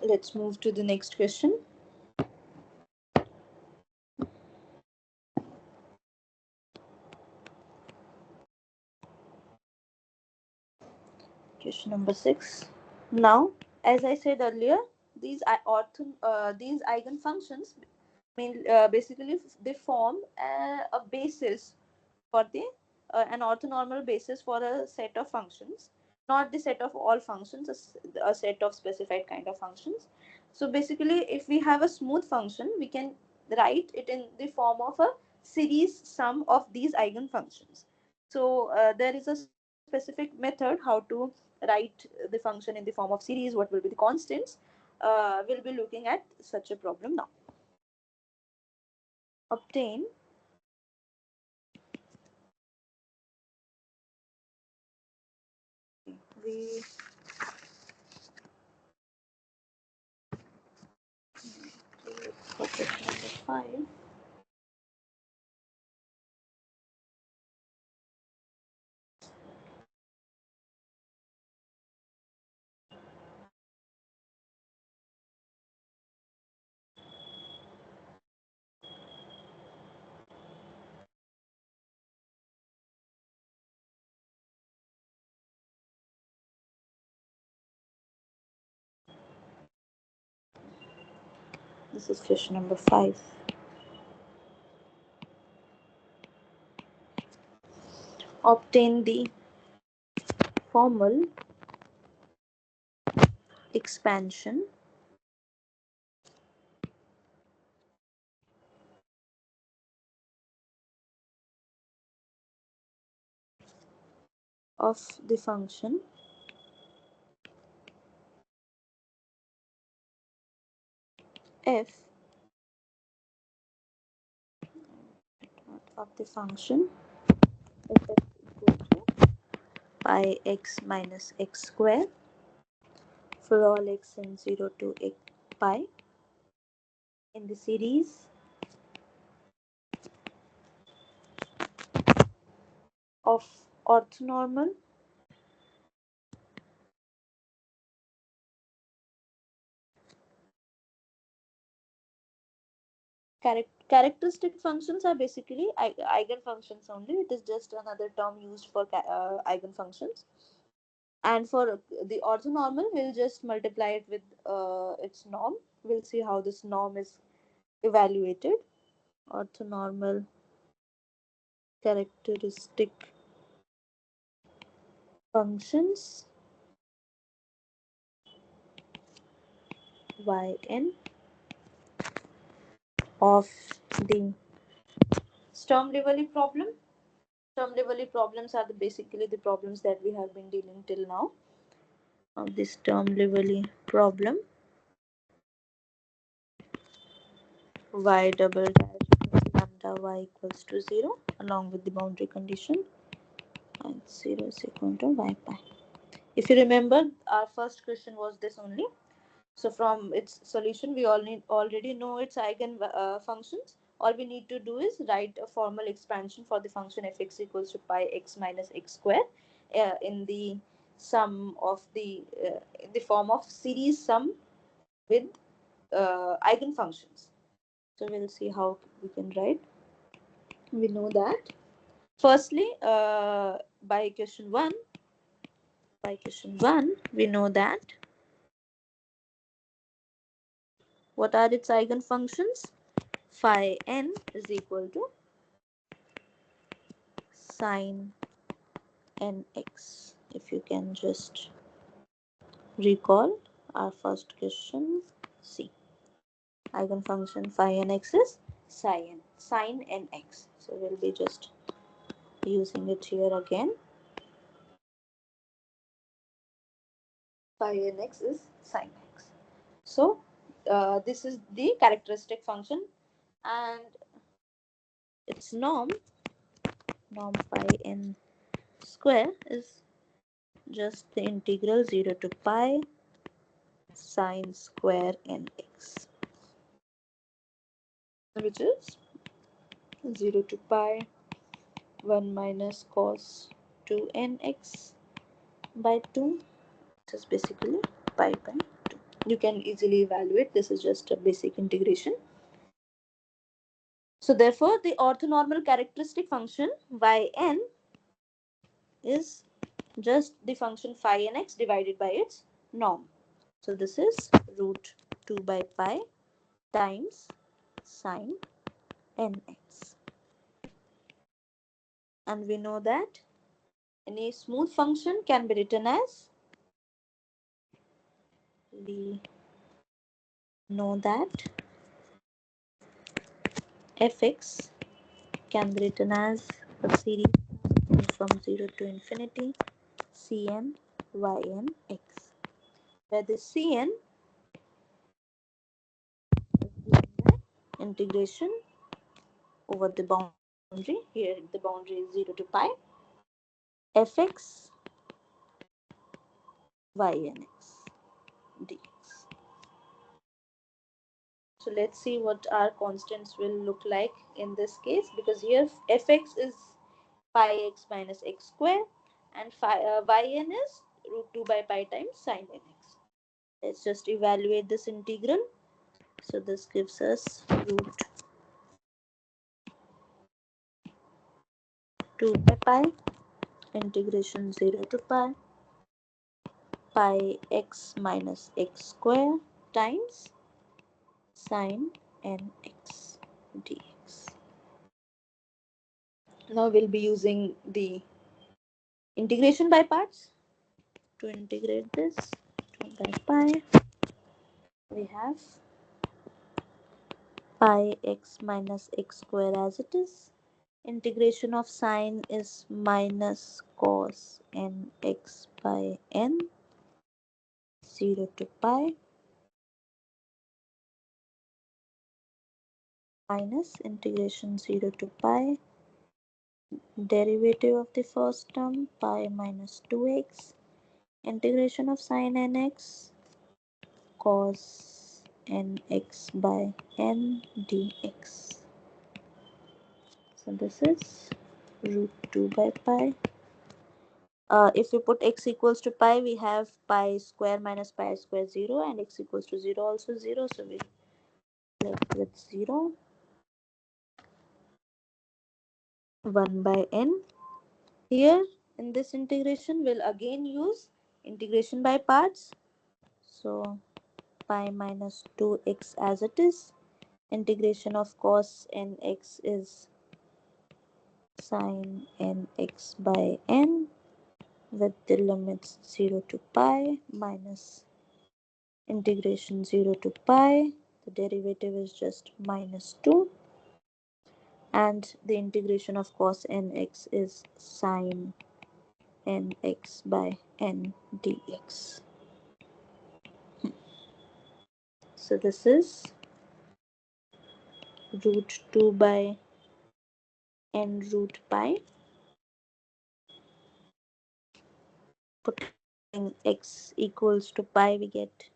Speaker 1: Let's move to the next question. Question number 6. Now, as I said earlier, these eigenfunctions basically they form a basis for the an orthonormal basis for a set of functions, not the set of all functions, a set of specified kind of functions. So basically, if we have a smooth function, we can write it in the form of a series sum of these eigenfunctions. So there is a specific method how to write the function in the form of series. What will be the constants? We'll be looking at such a problem now. Obtain we for question number 5. This is question number 5. Obtain the formal expansion of the function f of the function f equal to pi x minus x square for all x in 0 to pi in the series of orthonormal characteristic functions are basically eigenfunctions only. It is just another term used for eigenfunctions. And for the orthonormal, we'll just multiply it with its norm. We'll see how this norm is evaluated. Orthonormal characteristic functions yn of the Sturm-Liouville problem. Sturm-Liouville problems are basically the problems that we have been dealing till now. Of this Sturm-Liouville problem, y double dash plus lambda y equals to 0 along with the boundary condition and 0 is equal to y pi. If you remember, our first question was this only. So from its solution, we already know its eigen functions. All we need to do is write a formal expansion for the function fx equals to pi x minus x square in the sum of the in the form of series sum with eigenfunctions. So we'll see how we can write. We know that firstly by question 1 we know that what are its eigenfunctions. Phi n is equal to sine nx. If you can just recall our first question, see, eigenfunction phi nx is sine nx. So we'll be just using it here again. Phi nx is sine x. So this is the characteristic function, and its norm phi n square is just the integral 0 to pi sine square nx, which is 0 to pi 1 minus cos 2 nx by 2, which is basically pi by 2. You can easily evaluate. This is just a basic integration. So therefore, the orthonormal characteristic function yn is just the function phi n x divided by its norm. So this is root 2 by pi times sine nx. And we know that any smooth function can be written as, we know that fx can be written as a series from 0 to infinity cn yn x, where the cn integration over the boundary, here the boundary is 0 to pi, fx ynx dx. So let's see what our constants will look like in this case, because here fx is pi x minus x square and yn is root 2 by pi times sine nx. Let's just evaluate this integral. So this gives us root 2 by pi integration 0 to pi x minus x square times sine nx dx. Now we'll be using the integration by parts to integrate this. 2 by pi, we have pi x minus x square as it is. Integration of sine is minus cos nx by n, 0 to pi, minus integration 0 to pi, derivative of the first term pi minus 2x, integration of sine nx, cos nx by n dx. So this is root 2 by pi. If we put x equals to pi, we have pi square minus pi square 0, and x equals to 0 also 0. So we left with 0. 1 by n. Here in this integration, we'll again use integration by parts. So pi minus 2x as it is. Integration of cos nx is sine nx by n, with the limits 0 to pi minus integration 0 to pi. The derivative is just minus 2, and the integration of cos nx is sine nx by n dx. So this is root 2 by n root pi. Putting x equals to pi, we get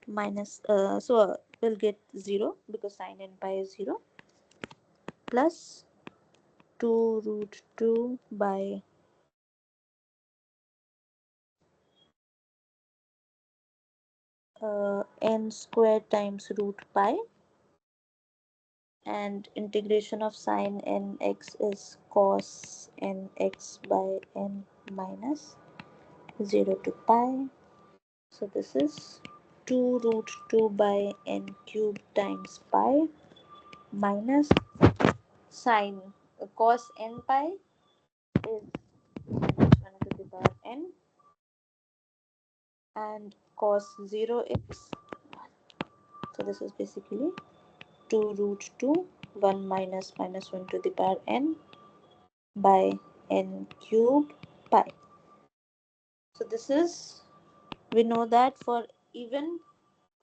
Speaker 1: minus, so we'll get 0 because sine n pi is 0, plus 2 root 2 by n square times root pi, and integration of sine nx is cos nx by n minus 0 to pi. So this is 2 root 2 by n cubed times pi minus sine cos n pi is minus 1 to the power n, and cos 0x. So this is basically 2 root 2 1 minus minus 1 to the power n by n cube pi. So this is, we know that for even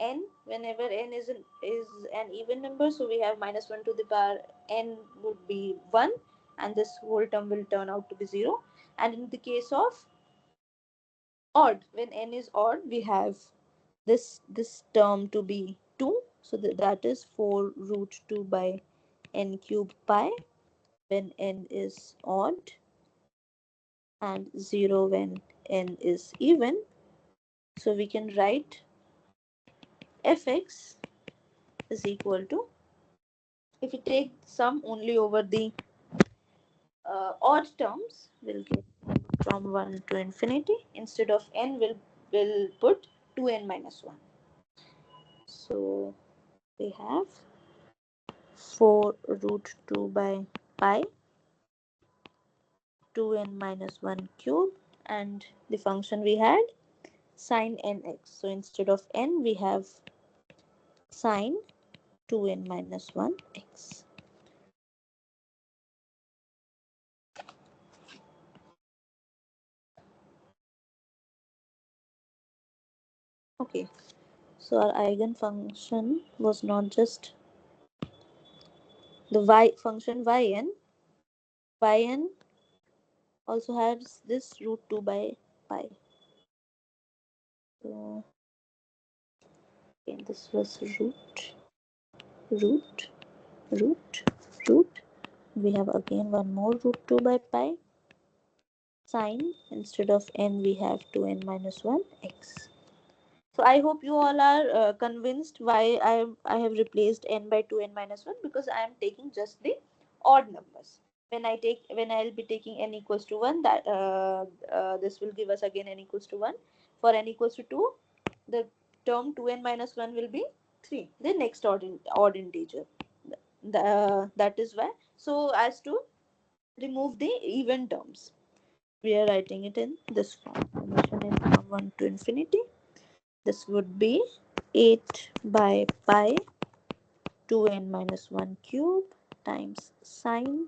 Speaker 1: n, whenever n is an even number, so we have minus 1 to the power n would be 1, and this whole term will turn out to be 0. And in the case of odd, when n is odd, we have this term to be 2, so that is 4 root 2 by n cube pi when n is odd, and 0 when n is even. So we can write fx is equal to, if we take sum only over the odd terms, we'll get from 1 to infinity. Instead of n, we'll put 2n minus 1. So we have 4 root 2 by pi 2n minus 1 cube, and the function we had sine nx. So instead of n, we have sine 2n minus 1 x. Okay, so our eigenfunction was not just the y function yn. Yn also has this root 2 by pi. So again, this was root, root, root. We have again one more root 2 by pi. Sine, instead of n, we have 2n minus 1 x. So I hope you all are convinced why I have replaced n by 2n minus 1, because I am taking just the odd numbers. When I'll be taking n equals to 1, that this will give us again n equals to 1. For n equals to 2, the term 2n minus 1 will be 3, the next odd integer. That is why. So as to remove the even terms, we are writing it in this form. Summation is from 1 to infinity. This would be 8 by pi 2n minus 1 cube times sine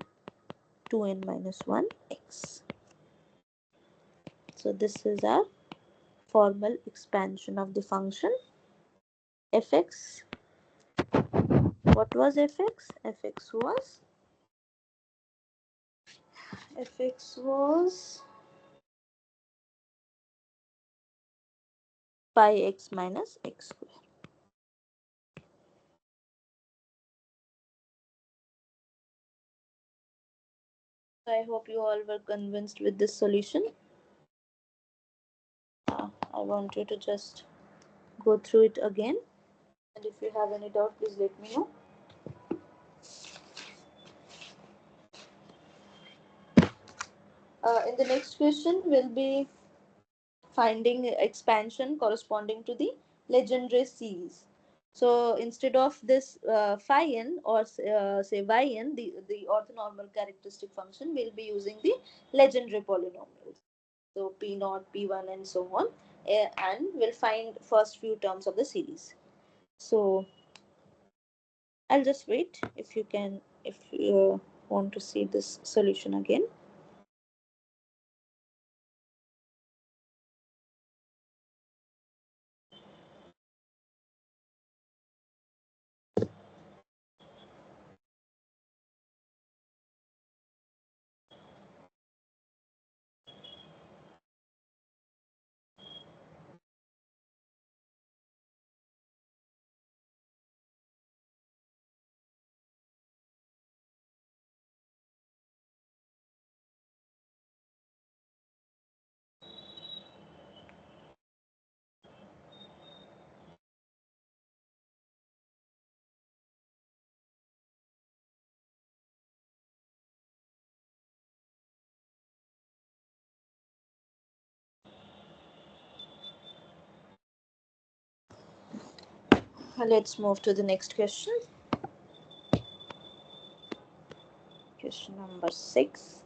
Speaker 1: 2n minus 1 x. So this is our formal expansion of the function fx. What was fx? Fx was pi x minus x square. So I hope you all were convinced with this solution. I want you to just go through it again, and if you have any doubt, please let me know. In the next question, we'll be finding expansion corresponding to the Legendre series. So instead of this phi n, or say yn, the orthonormal characteristic function, we'll be using the Legendre polynomials. So p0, p1, and so on, and we'll find first few terms of the series. So I'll just wait if you want to see this solution again. Let's move to the next question. Question number 6.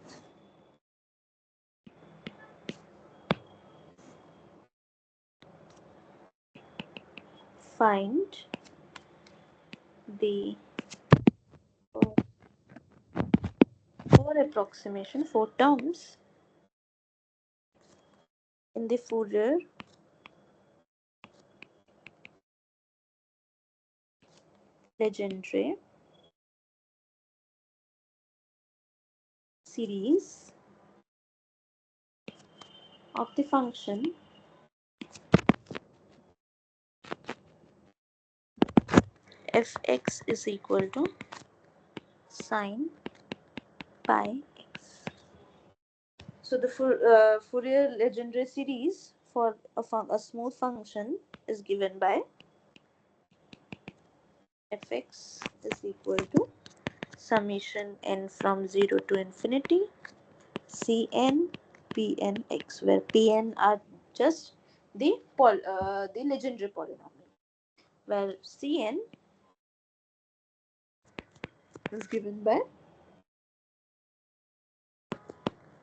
Speaker 1: Find the four terms in the Fourier Legendre series of the function fx is equal to sine pi x. So the Fourier Legendre series for a smooth function is given by fx is equal to summation n from 0 to infinity Cn Pn x, where Pn are just the legendary polynomial, where Cn is given by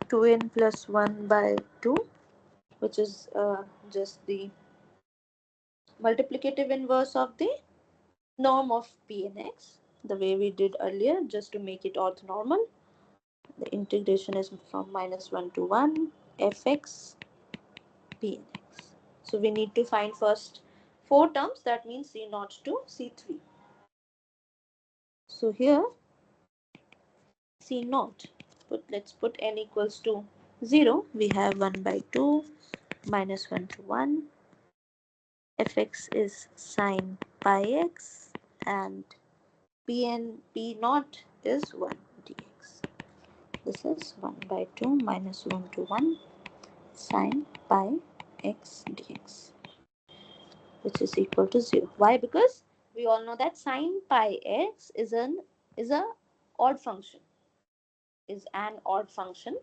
Speaker 1: 2n plus 1 by 2, which is just the multiplicative inverse of the norm of Pnx, the way we did earlier, just to make it orthonormal. The integration is from minus 1 to 1 fx Pnx. So we need to find first 4 terms, that means C0 to C3. So here C0, let's put n equals to 0. We have 1 by 2 minus 1 to 1. Fx is sine pi x and P0 is 1 dx. This is 1 by 2 minus 1 to 1 sine pi x dx, which is equal to 0. Why? Because we all know that sine pi x is a odd function, is an odd function.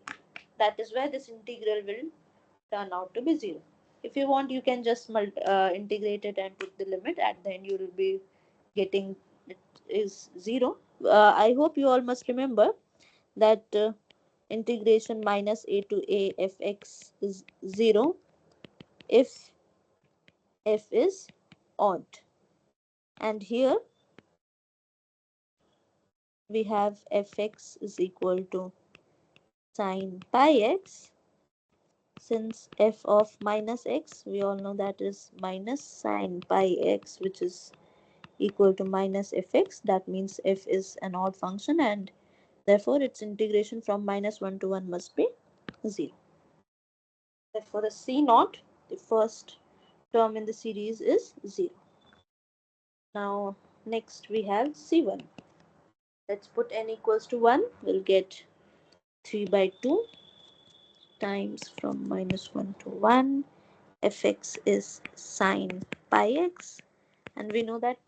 Speaker 1: That is why this integral will turn out to be 0. If you want, you can just integrate it and put the limit. At the end, you will be getting it is 0. I hope you all must remember that integration minus a to a fx is 0 if f is odd. And here we have fx is equal to sine pi x. Since f of minus x, we all know that is minus sine pi x, which is equal to minus fx. That means f is an odd function and therefore its integration from minus 1 to 1 must be 0. Therefore the C0, the first term in the series, is 0. Now next we have C1. Let's put n equals to 1. We'll get 3 by 2 times from minus 1 to 1. Fx is sine pi x, and we know that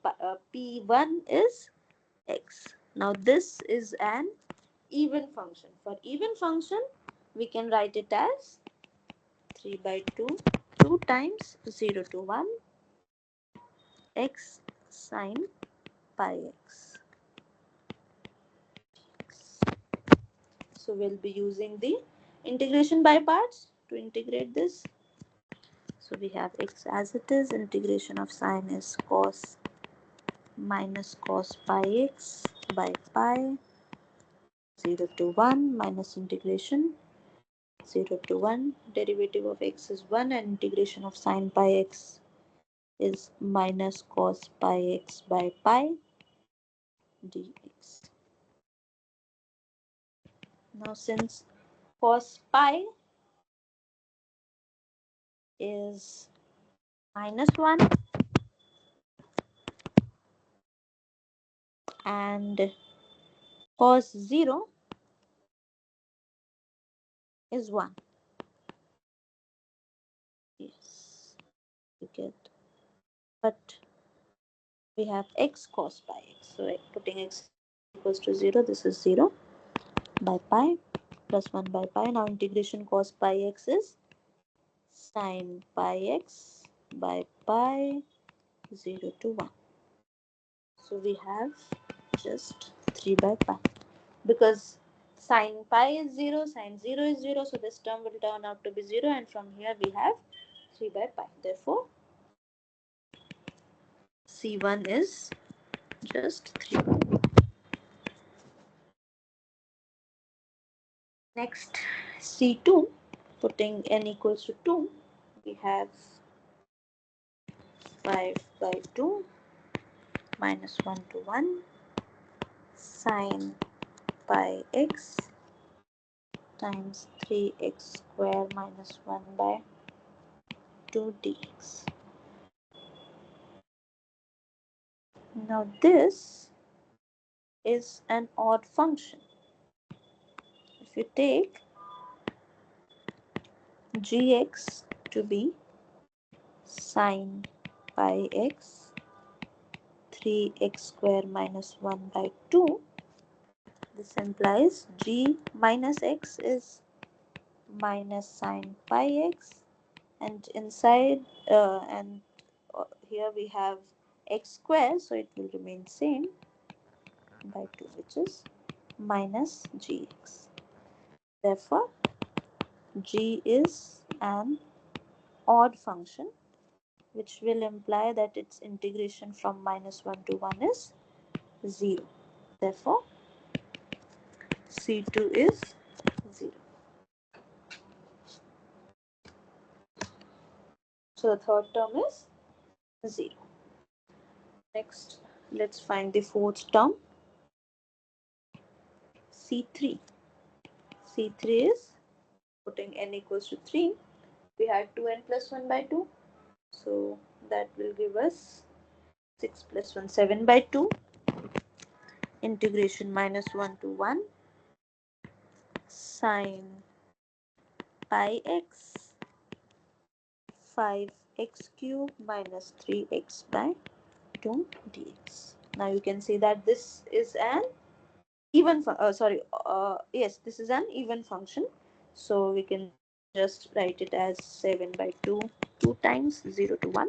Speaker 1: p1 is x. Now this is an even function. For even function, we can write it as 3 by 2, 2 times 0 to 1 x sine pi x. So we'll be using the integration by parts to integrate this. So we have x as it is. Integration of sine is cos minus cos pi x by pi, 0 to 1 minus integration 0 to 1. Derivative of x is 1 and integration of sine pi x is minus cos pi x by pi dx. Now since cos pi is minus 1 and cos 0 is 1. Yes, you get. But we have x cos pi x. So putting x equals to 0, this is 0 by pi plus 1 by pi. Now integration cos pi x is sine pi x by pi, 0 to 1. So we have just 3 by pi. Because sine pi is 0, sine 0 is 0, so this term will turn out to be 0, and from here we have 3 by pi. Therefore, C1 is just 3 by pi. Next, C2, putting n equals to 2, we have 5 by 2 minus 1 to 1 sine pi x times 3x square minus 1 by 2 dx. Now this is an odd function. If you take gx to be sine pi x, 3x square minus 1 by 2. This implies g minus x is minus sine pi x, and inside and here we have x square, so it will remain same by 2, which is minus gx. Therefore, g is an odd function, which will imply that its integration from minus 1 to 1 is 0. Therefore, C2 is 0. So the third term is 0. Next, let's find the fourth term, C3. C3 is, putting n equals to 3, we had 2n plus 1 by 2. So that will give us 6 plus 1, 7 by 2. Integration minus 1 to 1 sine pi x 5x cube minus 3x by 2 dx. Now you can see that this is an even yes, this is an even function, so we can just write it as 7 by 2 2 times 0 to 1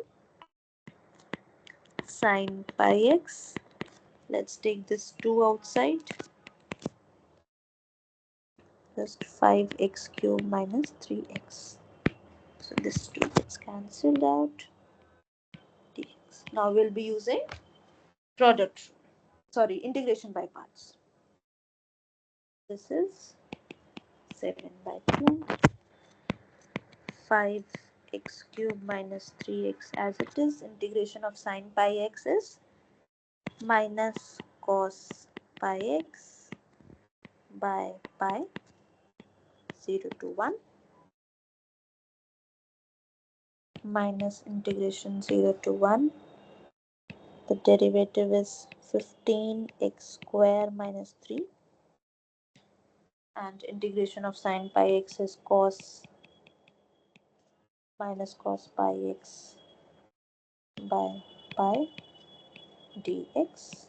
Speaker 1: sine pi x. Let's take this 2 outside, just 5x cube minus 3x. So this 2 gets cancelled out dx. Now we'll be using product rule, sorry, integration by parts. This is 7 by 2 5x cube minus 3x as it is. Integration of sine pi x is minus cos pi x by pi 0 to 1 minus integration 0 to 1. The derivative is 15x square minus 3, and integration of sine pi x is cos minus cos pi x by pi dx.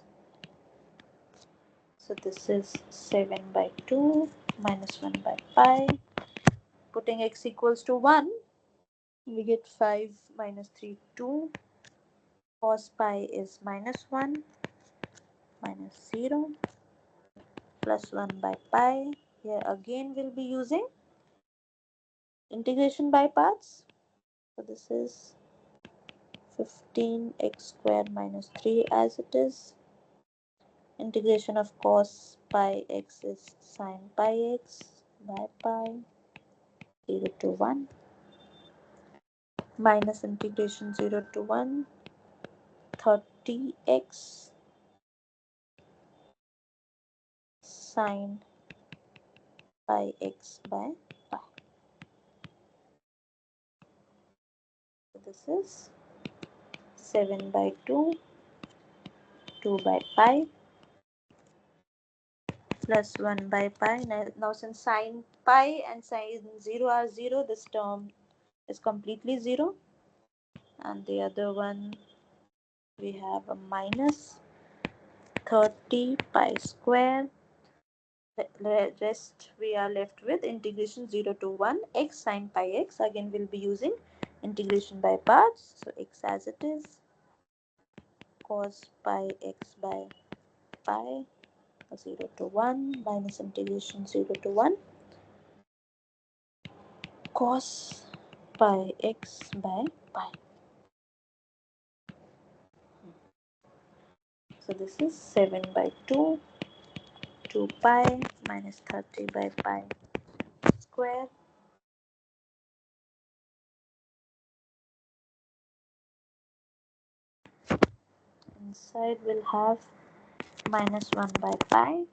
Speaker 1: So this is 7 by 2 minus 1 by pi. Putting x equals to 1, we get 5 minus 3, 2. Cos pi is minus 1 minus 0 plus 1 by pi. Here again we'll be using integration by parts. So this is 15x square minus 3 as it is. Integration of cos pi x is sine pi x by pi 0 to 1 minus integration 0 to 1 30x sine pi x by pi. So this is 7 by 2 2 by pi plus 1 by pi. Now since sine pi and sine 0 are 0, this term is completely 0, and the other one we have a minus 30 pi square. The rest we are left with integration 0 to 1 x sine pi x. Again we'll be using integration by parts. So x as it is, cos pi x by pi 0 to 1 minus integration 0 to 1 cos pi x by pi. So this is 7 by 2 2 pi minus 30 by pi square. Inside we'll have minus 1 by pi.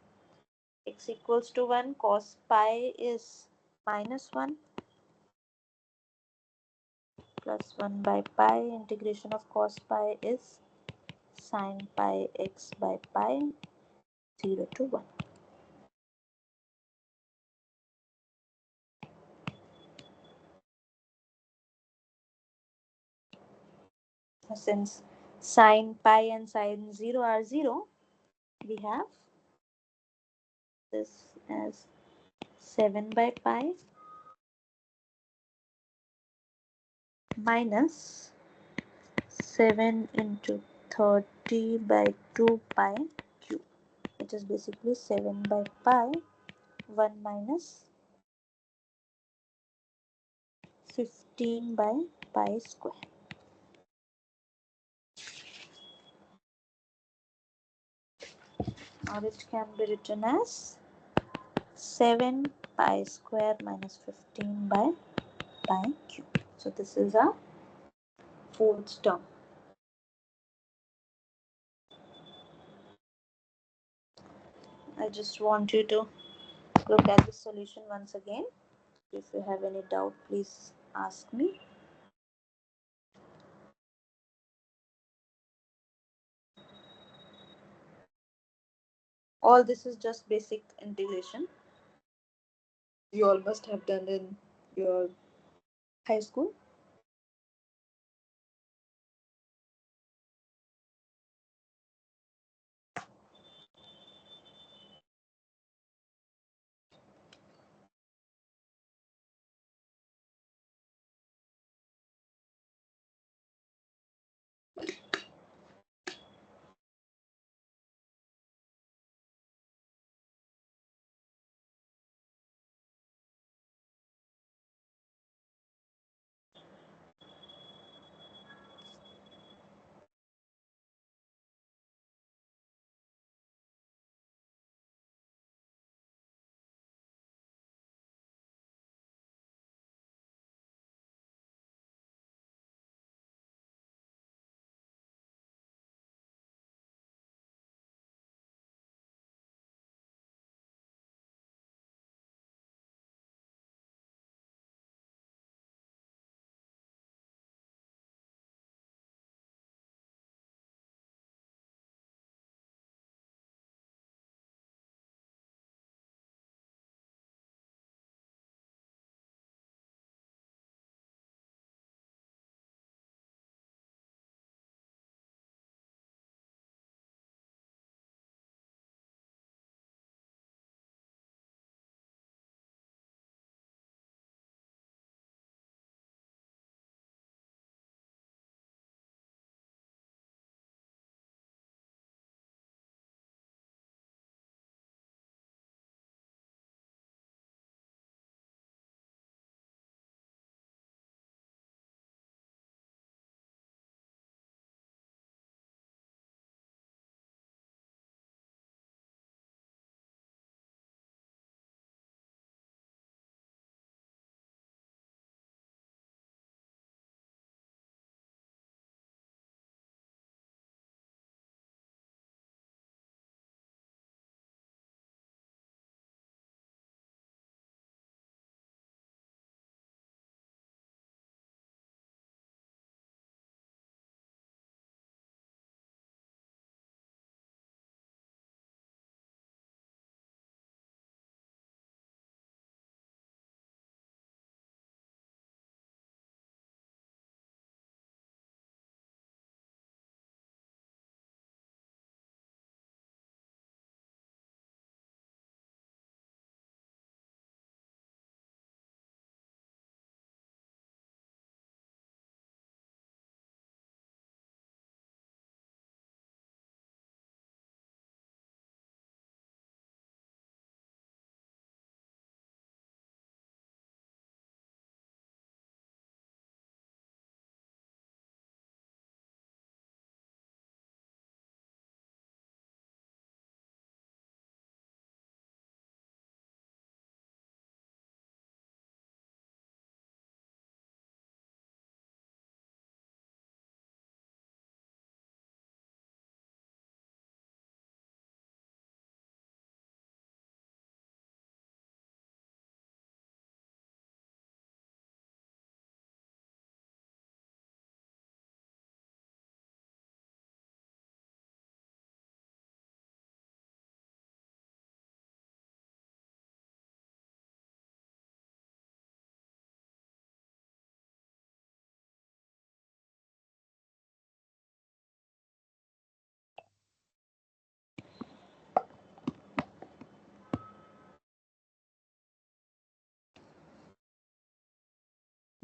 Speaker 1: X equals to 1, cos pi is minus 1 plus 1 by pi. Integration of cos pi is sine pi x by pi 0 to 1. Since Sine pi and sine 0 are 0. We have this as 7 by pi minus 7 into 30 by 2 pi cube, which is basically 7 by pi 1 minus 15 by pi square. Or it can be written as 7 pi square minus 15 by pi cube. So this is our fourth term. I just want you to look at the solution once again. If you have any doubt, please ask me. All this is just basic integration. You all must have done in your high school.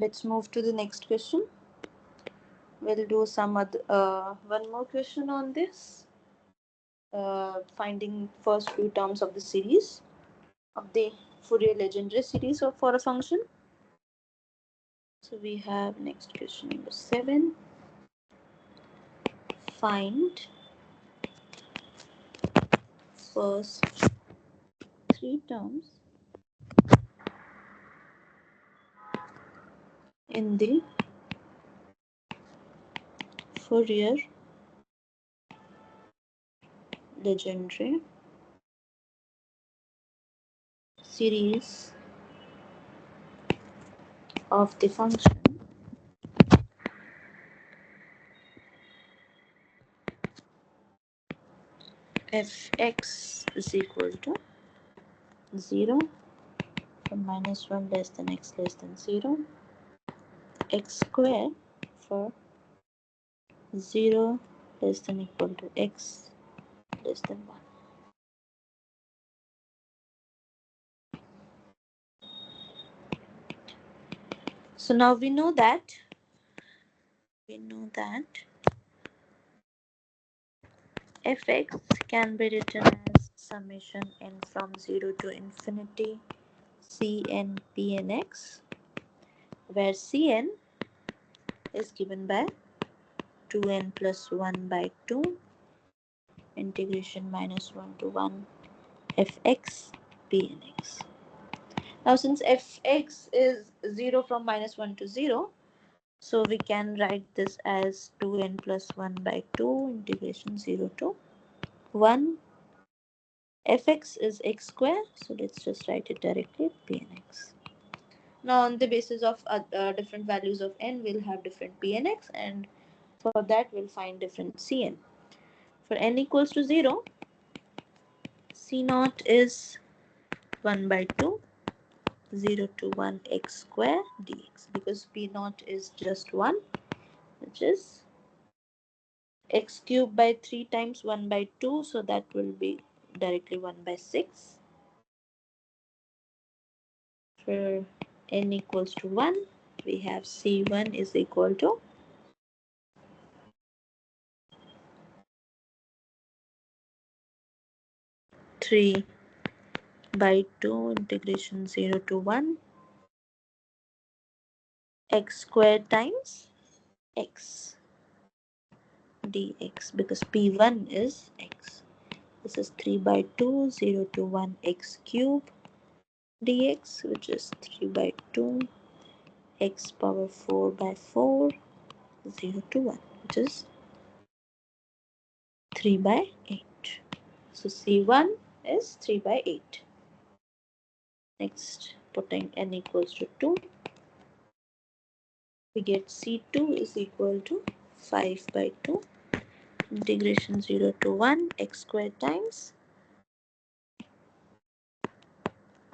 Speaker 1: Let's move to the next question. We'll do some other one more question on this. Finding first few terms of the series of the Fourier Legendre series of for a function. So we have next question number 7. Find first three terms in the Fourier Legendre series of the function fx is equal to 0 from -1 less than x less than 0, x square for 0 less than equal to x less than 1. So now we know that fx can be written as summation n from 0 to infinity cn pn x, where cn is given by 2n plus 1 by 2 integration -1 to 1 fx pnx. Now since fx is 0 from -1 to 0, so we can write this as 2n plus 1 by 2 integration 0 to 1. Fx is x square, so let's just write it directly pnx. Now on the basis of different values of n, we'll have different pnx, and for that we'll find different cn. For n equals to 0, c naught is 1 by 2, 0 to 1 x square dx, because p naught is just 1, which is x cubed by 3 times 1 by 2, so that will be directly 1 by 6. For n equals to 1, we have c1 is equal to 3 by 2 integration 0 to 1 x squared times x dx, because p1 is x. This is 3 by 2, 0 to 1 x cube dx, which is 3 by 2 x power 4 by 4, 0 to 1, which is 3 by 8. So c1 is 3 by 8. Next, putting n equals to 2, we get c2 is equal to 5 by 2 integration 0 to 1 x squared times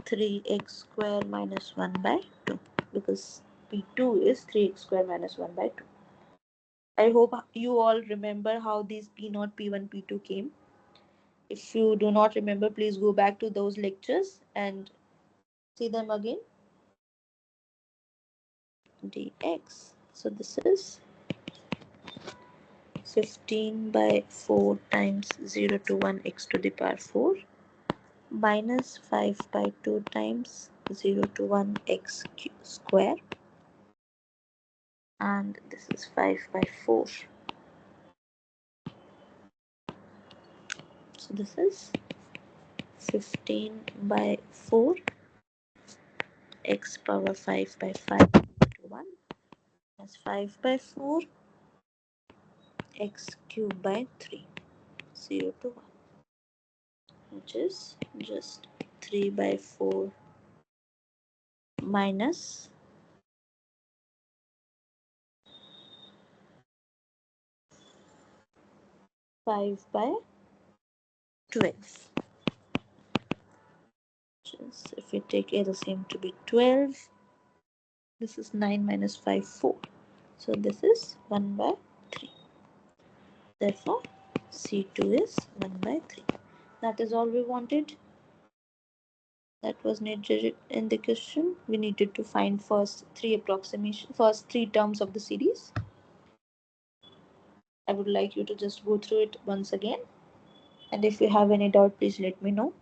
Speaker 1: 3x square minus 1 by 2, because p2 is 3x square minus 1 by 2. I hope you all remember how these p0, p1, p2 came. If you do not remember, please go back to those lectures and see them again. Dx. So this is 15 by 4 times 0 to 1 x to the power 4 minus 5 by 2 times 0 to 1 x square, and this is 5 by 4. So this is 15 by 4 x power 5 by 5 to 1 plus 5 by 4 x cubed by 3, 0 to 1, which is just 3 by 4 minus 5 by 12. Just if we take LCM to be 12, this is 9 minus 5, 4. So this is 1 by 3. Therefore, C2 is 1 by 3. That is all we wanted. that was needed in the question. We needed to find first three terms of the series. I would like you to just go through it once again. And if you have any doubt, please let me know.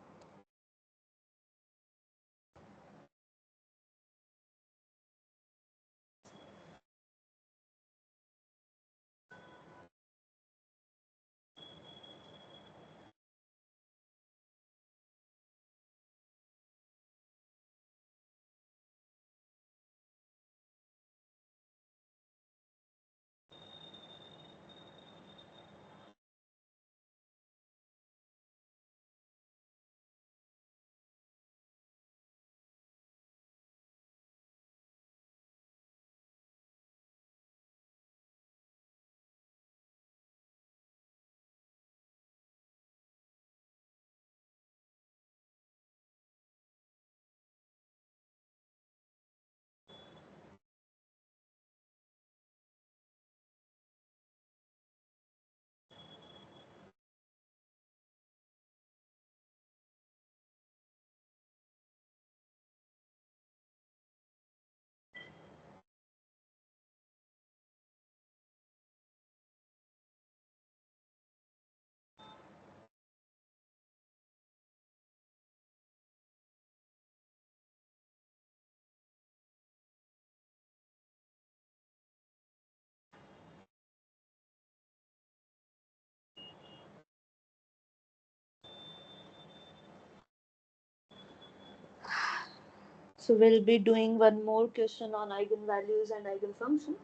Speaker 1: So we'll be doing one more question on eigenvalues and eigenfunctions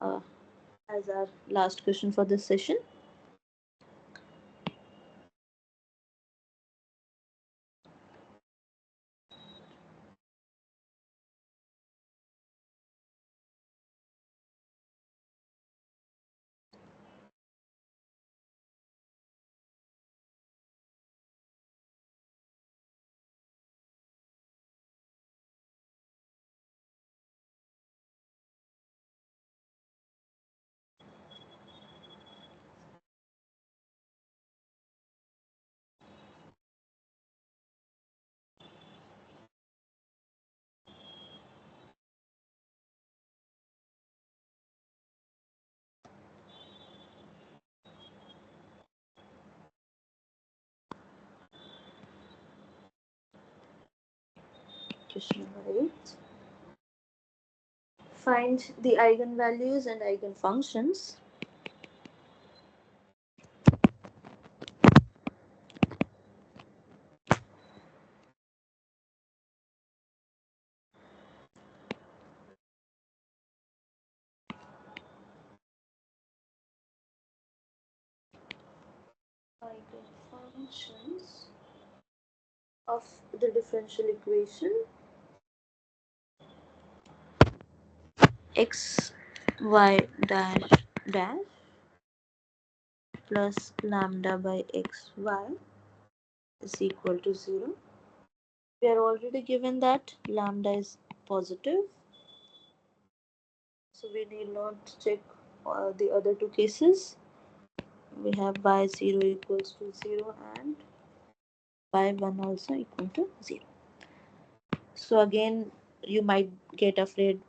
Speaker 1: uh, as our last question for this session. Question number 8. Find the eigenvalues and eigenfunctions eigenfunctions of the differential equation x y dash dash plus lambda by xy is equal to 0. We are already given that lambda is positive, so we need not check the other two cases. We have y0 equals to 0 and y1 also equal to 0. So again, you might get afraid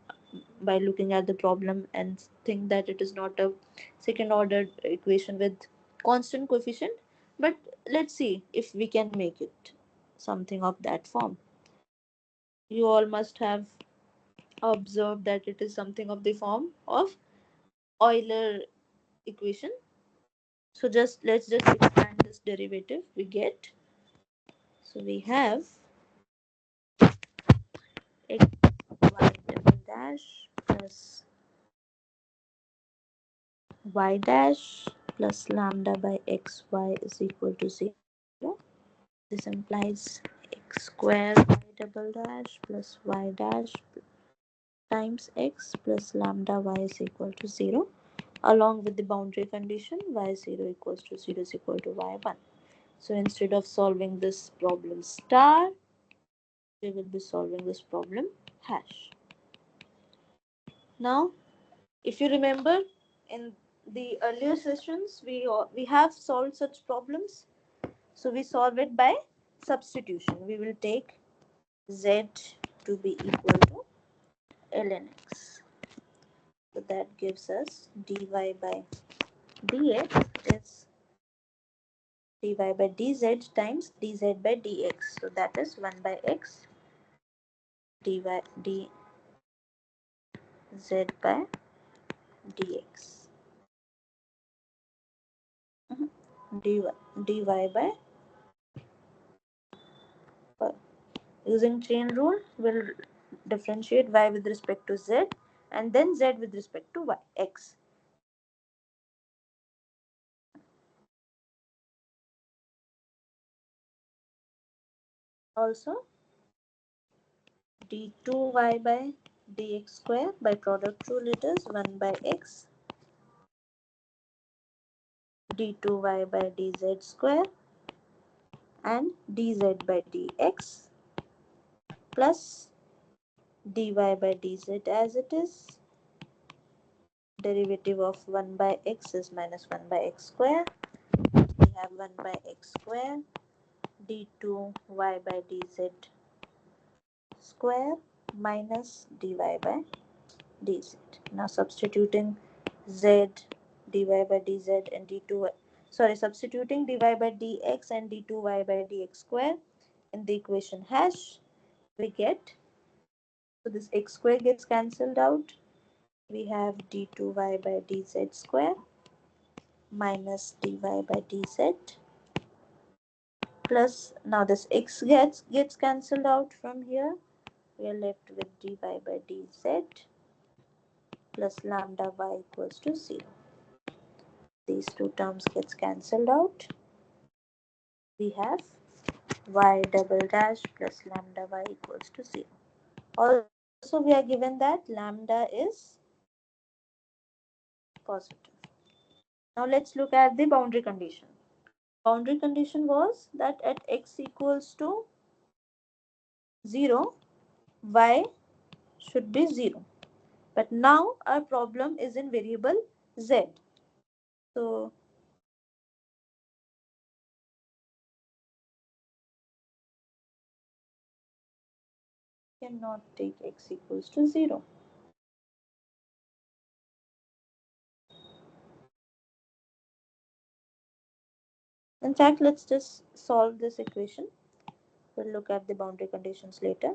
Speaker 1: by looking at the problem and think that it is not a second order equation with constant coefficient, but let's see if we can make it something of that form. You all must have observed that it is something of the form of Euler equation. So let's just expand this derivative we get. So we have x y double dash plus y dash plus lambda by xy is equal to 0. This implies x square y double dash plus y dash times x plus lambda y is equal to 0, along with the boundary condition y0 equals to 0 is equal to y1. So instead of solving this problem star, we will be solving this problem hash. Now, if you remember, in the earlier sessions, we have solved such problems. So we solve it by substitution. We will take z to be equal to ln x. So that gives us dy by dx is dy by dz times dz by dx. So that is 1 by x dy dz by dx. dy, dy by, using chain rule, we'll differentiate y with respect to z and then z with respect to y, x. Also, d2y by dx square by product rule it is 1 by x d2y by dz square and dz by dx plus dy by dz as it is. Derivative of 1 by x is minus 1 by x square. We have 1 by x square d2y by dz square minus dy by dz. Now substituting z dy by dz and d2, sorry, substituting dy by dx and d2y by dx square in the equation hash, we get, so this x square gets cancelled out. We have d2y by dz square minus dy by dz plus, now this x gets cancelled out from here. We are left with dy by dz plus lambda y equals to 0. These two terms gets cancelled out. We have y double dash plus lambda y equals to 0. Also, we are given that lambda is positive. Now let's look at the boundary condition. Boundary condition was that at x equals to 0, y should be 0. But now our problem is in variable z. So cannot take x equals to 0. In fact, let's just solve this equation. We'll look at the boundary conditions later.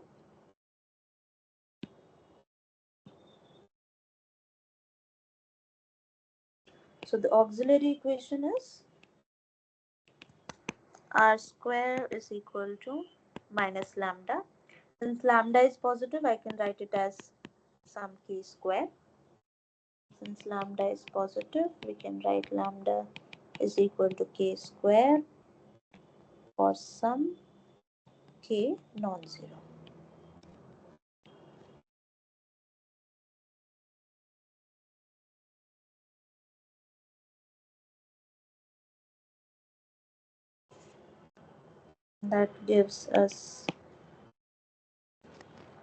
Speaker 1: So the auxiliary equation is r square is equal to minus lambda. Since lambda is positive, I can write it as some k square. Since lambda is positive, we can write lambda is equal to k square for some k non-zero. That gives us,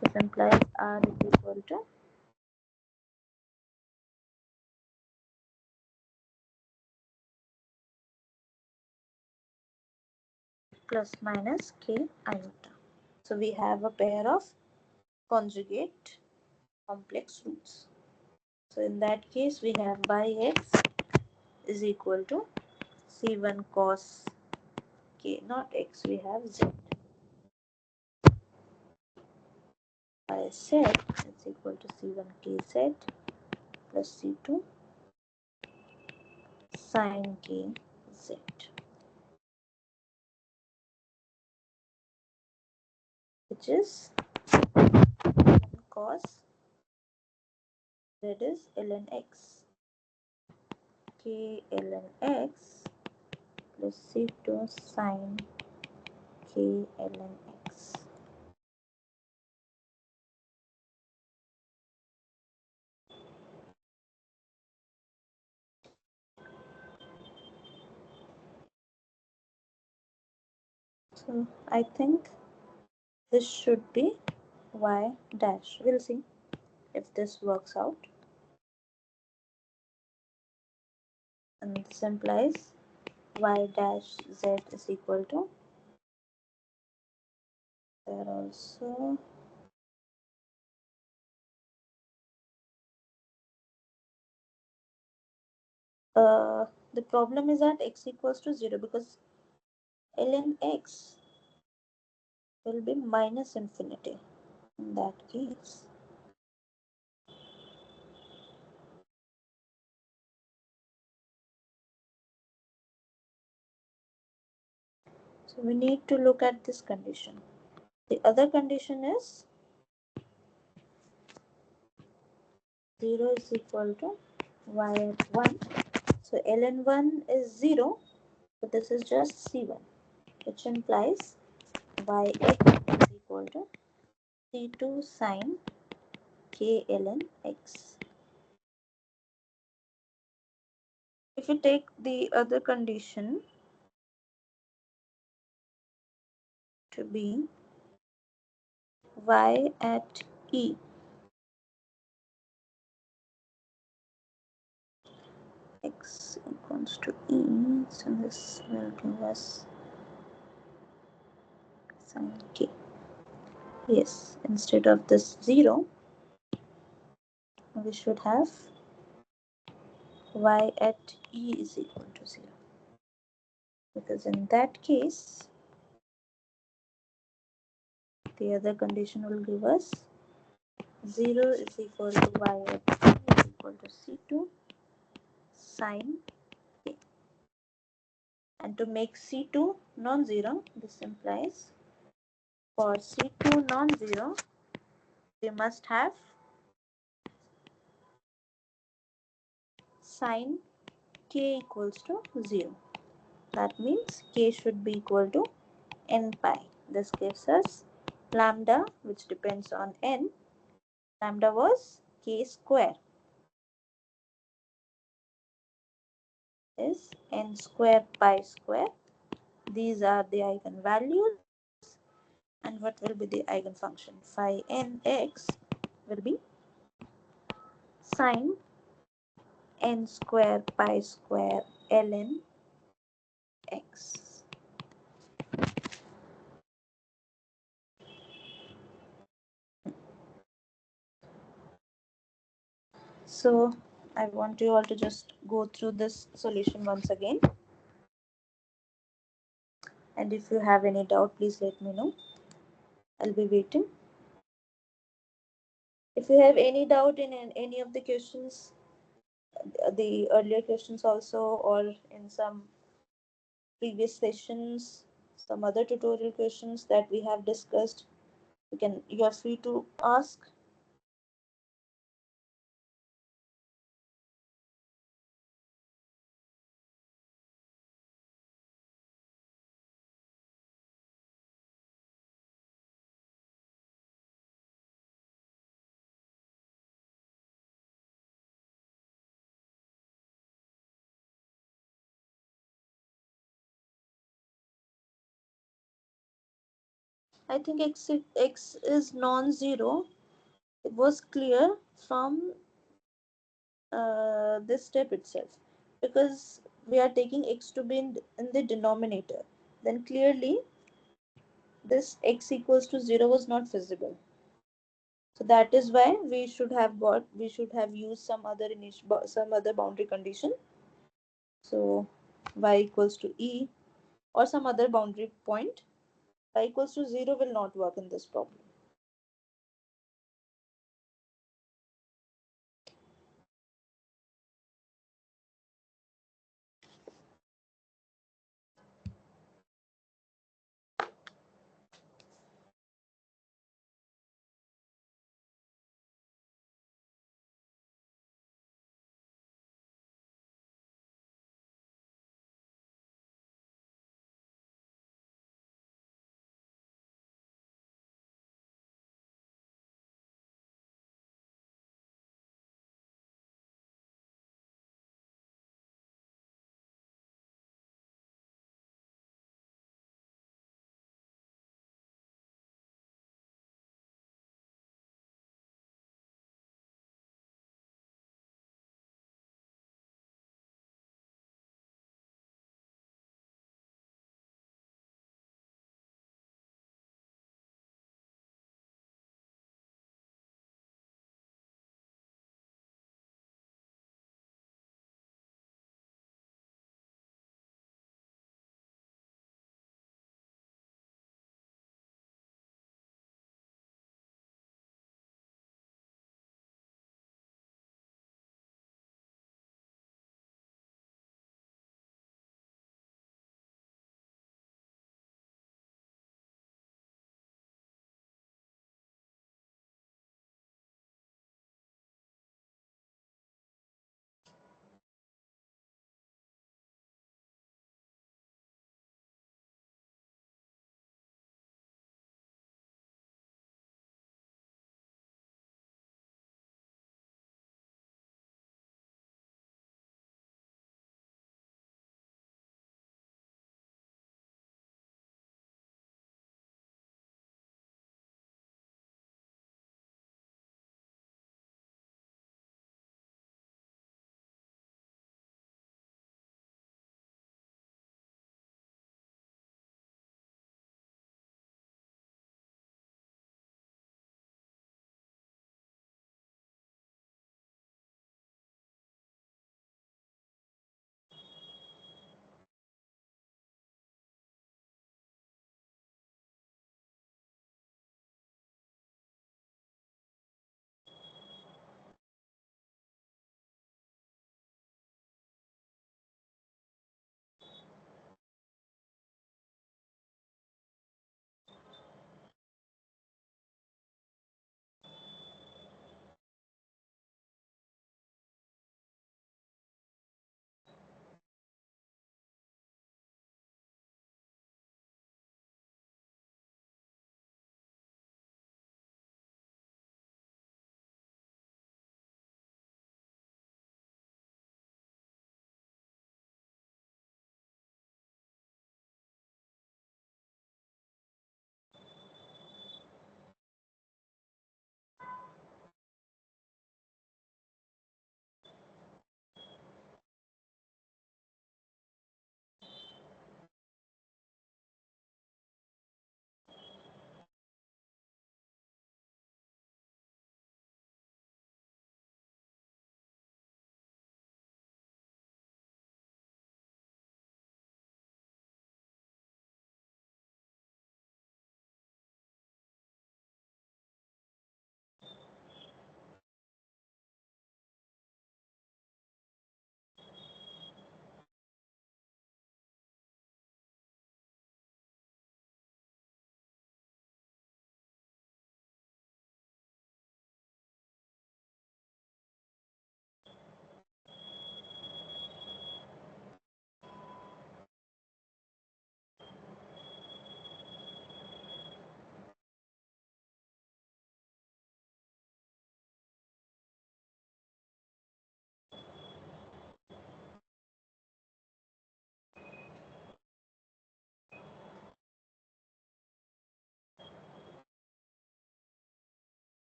Speaker 1: this implies r is equal to plus minus k iota. So we have a pair of conjugate complex roots. So in that case, we have yx is equal to c1 cos k, not x, we have z. By z is equal to c1 kz plus c2 sin kz, which is cos z is ln x, k ln x plus c2 sin k ln x. So I think this should be y dash. We'll see if this works out. And this implies y dash z is equal to there also. The problem is that x equals to 0 because ln x will be minus infinity. In that case, so we need to look at this condition. The other condition is 0 is equal to y at 1. So ln 1 is 0, so this is just c1, which implies yx is equal to c2 sine k ln x. If you take the other condition to be y at e x equals to e, so this will give us sine k. Yes, instead of this 0, we should have y at e is equal to 0. Because in that case, the other condition will give us 0 is equal to y at e is equal to c2 sine k. And to make c2 non-zero, this implies for c2 non-zero, we must have sine k equals to 0. That means k should be equal to n pi. This gives us lambda, which depends on n. Lambda was k square, is n square pi square. These are the eigenvalues. And what will be the eigenfunction? Phi nx will be sine n square pi square ln x. So I want you all to just go through this solution once again. And if you have any doubt, please let me know. I'll be waiting. If you have any doubt in any of the questions, the earlier questions also, or in some previous sessions, some other tutorial questions that we have discussed, you are free to ask. I think x is non-zero. It was clear from this step itself, because we are taking x to be in the denominator. Then clearly this x equals to 0 was not feasible. So that is why we should have used some other boundary condition. So y equals to e or some other boundary point. Y equals to 0 will not work in this problem.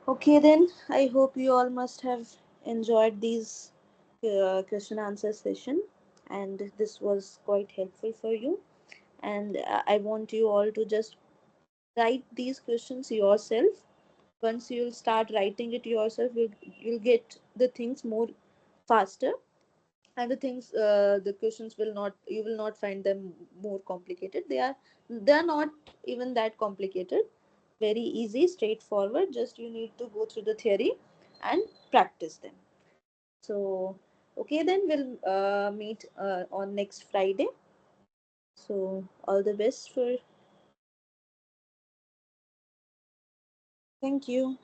Speaker 1: Okay, then I hope you all must have enjoyed these question answer session, and this was quite helpful for you. And I want you all to just write these questions yourself. Once you'll start writing it yourself, you'll get the things more faster, and the questions will not, you will not find them more complicated. They are not even that complicated, very easy, straightforward. Just you need to go through the theory and practice them. So okay, then we'll meet on next Friday. So all the best for. Thank you.